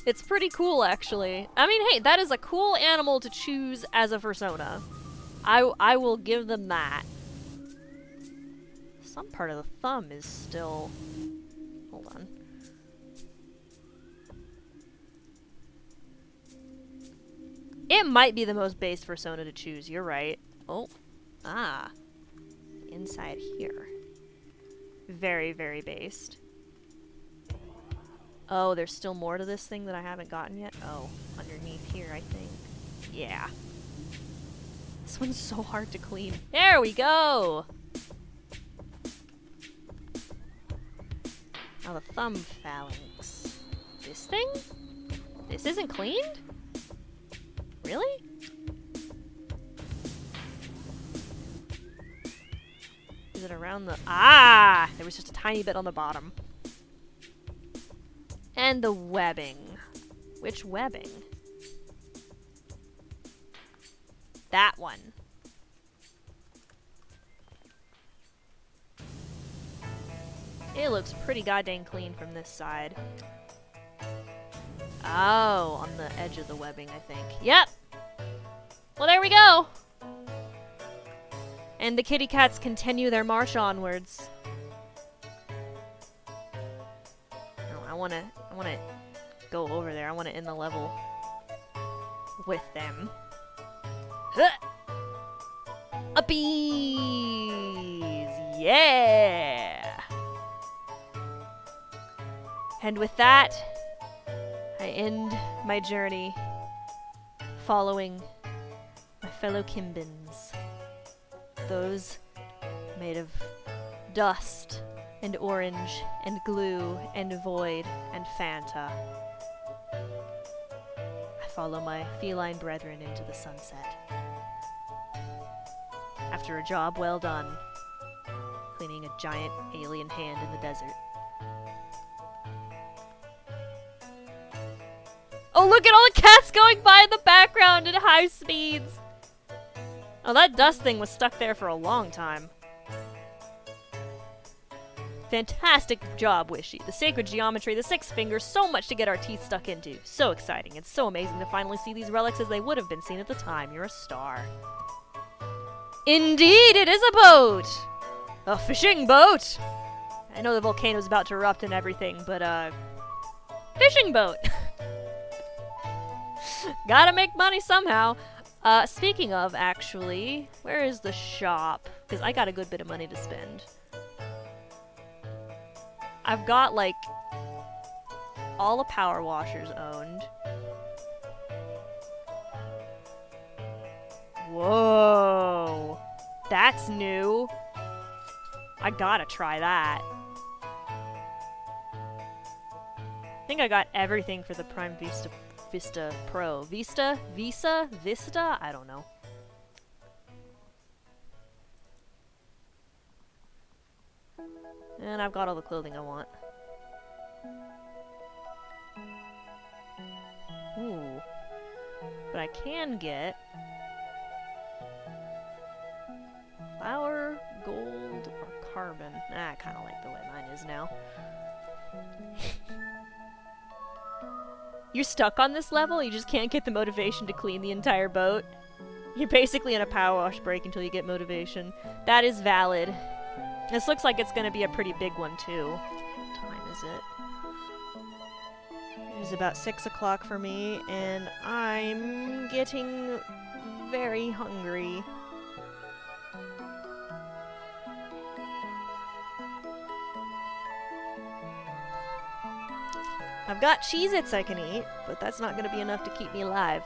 It's pretty cool, actually. I mean, hey, that is a cool animal to choose as a fursona. I will give them that. Some part of the thumb is still... Hold on. It might be the most base fursona to choose, you're right. Oh. Ah. Inside here. Very, very based. Oh, there's still more to this thing that I haven't gotten yet? Oh, underneath here, I think. Yeah. This one's so hard to clean. There we go! Now the thumb phalanx. This thing? This isn't cleaned? Really? Is it around the... Ah! There was just a tiny bit on the bottom. And the webbing. Which webbing? That one. It looks pretty goddamn clean from this side. Oh, on the edge of the webbing, I think. Yep! Well, there we go! And the kitty cats continue their march onwards. Oh, I wanna go over there. I wanna end the level with them. Huh! Uppies! Yeah! And with that, I end my journey following my fellow Kimbins. Those made of dust and orange and glue and void and Fanta. I follow my feline brethren into the sunset. After a job well done, cleaning a giant alien hand in the desert. Oh, look at all the cats going by in the background at high speeds! Oh, that dust thing was stuck there for a long time. Fantastic job, Wishy. The sacred geometry, the six fingers, so much to get our teeth stuck into. So exciting. It's so amazing to finally see these relics as they would have been seen at the time. You're a star. Indeed, it is a boat! A fishing boat! I know the volcano's about to erupt and everything, but, fishing boat! Gotta make money somehow. Speaking of, actually, where is the shop? Because I got a good bit of money to spend. I've got, like, all the power washers owned. Whoa! That's new. I gotta try that. I think I got everything for the Prime Vista Pro. Vista? I don't know. And I've got all the clothing I want. Ooh. But I can get flour, gold, or carbon. I kind of like the way mine is now. You're stuck on this level? You just can't get the motivation to clean the entire boat? You're basically in a power wash break until you get motivation. That is valid. This looks like it's going to be a pretty big one, too. What time is it? It is about 6 o'clock for me, and I'm getting very hungry. I've got Cheez-Its I can eat, but that's not going to be enough to keep me alive.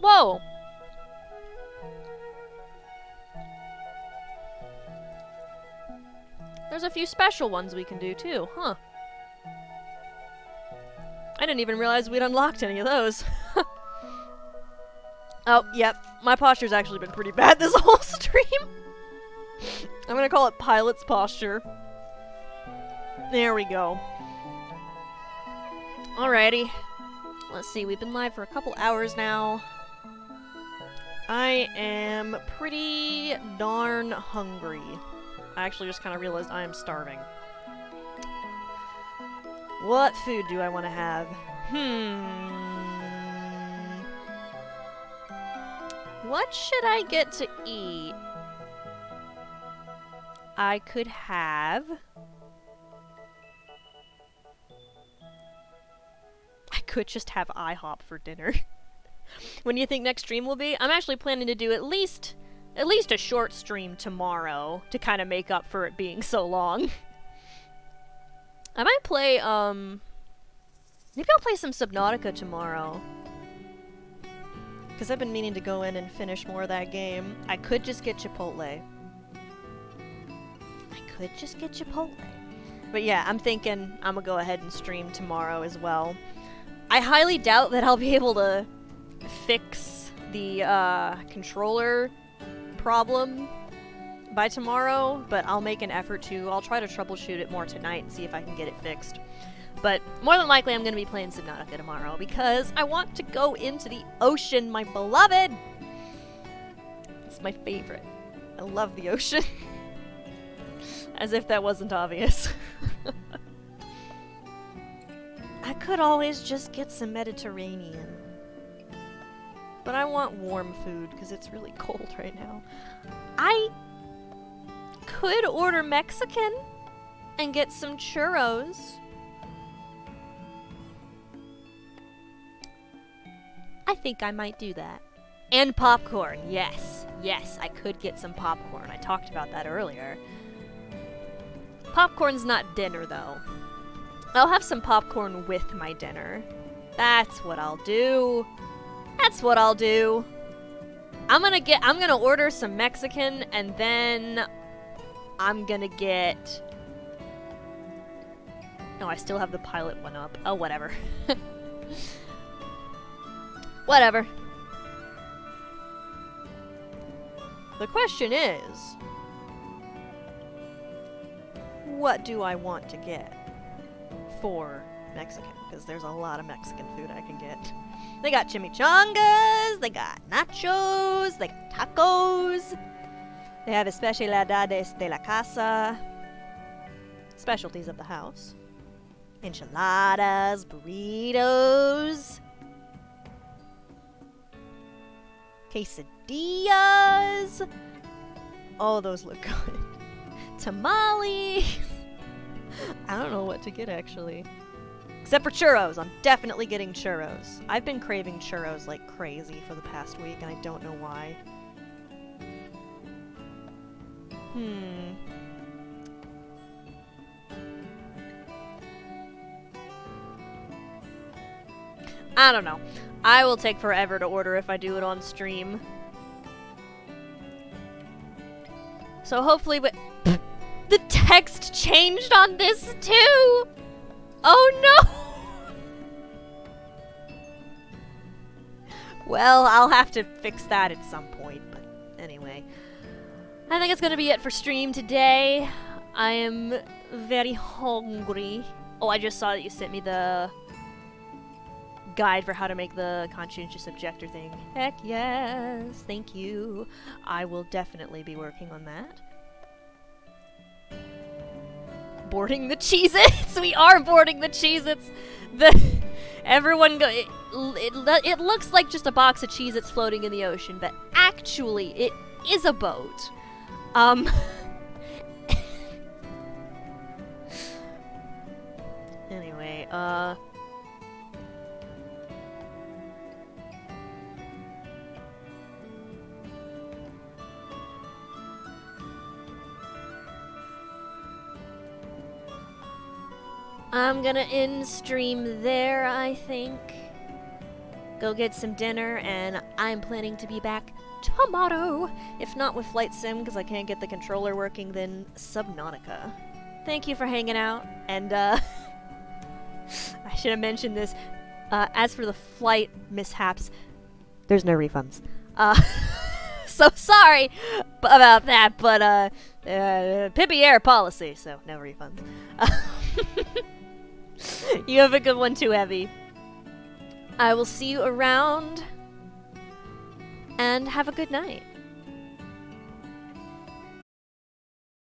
Whoa! There's a few special ones we can do too, huh? I didn't even realize we'd unlocked any of those. Oh, yep. My posture's actually been pretty bad this whole stream. I'm gonna call it pilot's posture. There we go. Alrighty. Let's see, we've been live for a couple hours now. I am pretty darn hungry. I actually just kind of realized I am starving. What food do I want to have? What should I get to eat? I could have... I could just have IHOP for dinner. When do you think next stream will be? I'm actually planning to do at least a short stream tomorrow to kind of make up for it being so long. I might play, maybe I'll play some Subnautica tomorrow. Because I've been meaning to go in and finish more of that game. I could just get Chipotle. But yeah, I'm thinking I'm gonna go ahead and stream tomorrow as well. I highly doubt that I'll be able to fix the controller problem by tomorrow, but I'll make an effort to. I'll try to troubleshoot it more tonight and see if I can get it fixed. But more than likely, I'm going to be playing Subnautica tomorrow because I want to go into the ocean, my beloved! It's my favorite. I love the ocean. As if that wasn't obvious. I could always just get some Mediterranean. But I want warm food because it's really cold right now. I could order Mexican and get some churros. I think I might do that. And popcorn, yes. Yes, I could get some popcorn. I talked about that earlier. Popcorn's not dinner, though. I'll have some popcorn with my dinner. That's what I'll do. That's what I'll do. I'm gonna order some Mexican, and then I'm gonna get... No, I still have the pilot one up. Oh, whatever. Whatever. The question is, what do I want to get for Mexican? Because there's a lot of Mexican food I can get. They got chimichangas, they got nachos, they got tacos. They have especialidades de la casa, specialties of the house. Enchiladas, burritos, quesadillas. Oh, those look good. Tamales. I don't know what to get, actually. Except for churros. I'm definitely getting churros. I've been craving churros like crazy for the past week, and I don't know why. I don't know. I will take forever to order if I do it on stream. So hopefully the text changed on this too! Oh no! Well, I'll have to fix that at some point, but anyway. I think it's gonna be it for stream today. I am very hungry. Oh, I just saw that you sent me the guide for how to make the conscientious objector thing. Heck yes, thank you. I will definitely be working on that. Boarding the Cheez-Its! We are boarding the Cheez-Its! Everyone go... It looks like just a box of Cheez-Its floating in the ocean, but actually, it is a boat. Anyway, I'm gonna end stream there, I think. Go get some dinner, and I'm planning to be back tomorrow. If not with Flight Sim, because I can't get the controller working, then Subnautica. Thank you for hanging out, and I should have mentioned this. As for the flight mishaps, there's no refunds. So sorry about that, but Pippi Air policy, so no refunds. You have a good one too, Evie. I will see you around, and have a good night.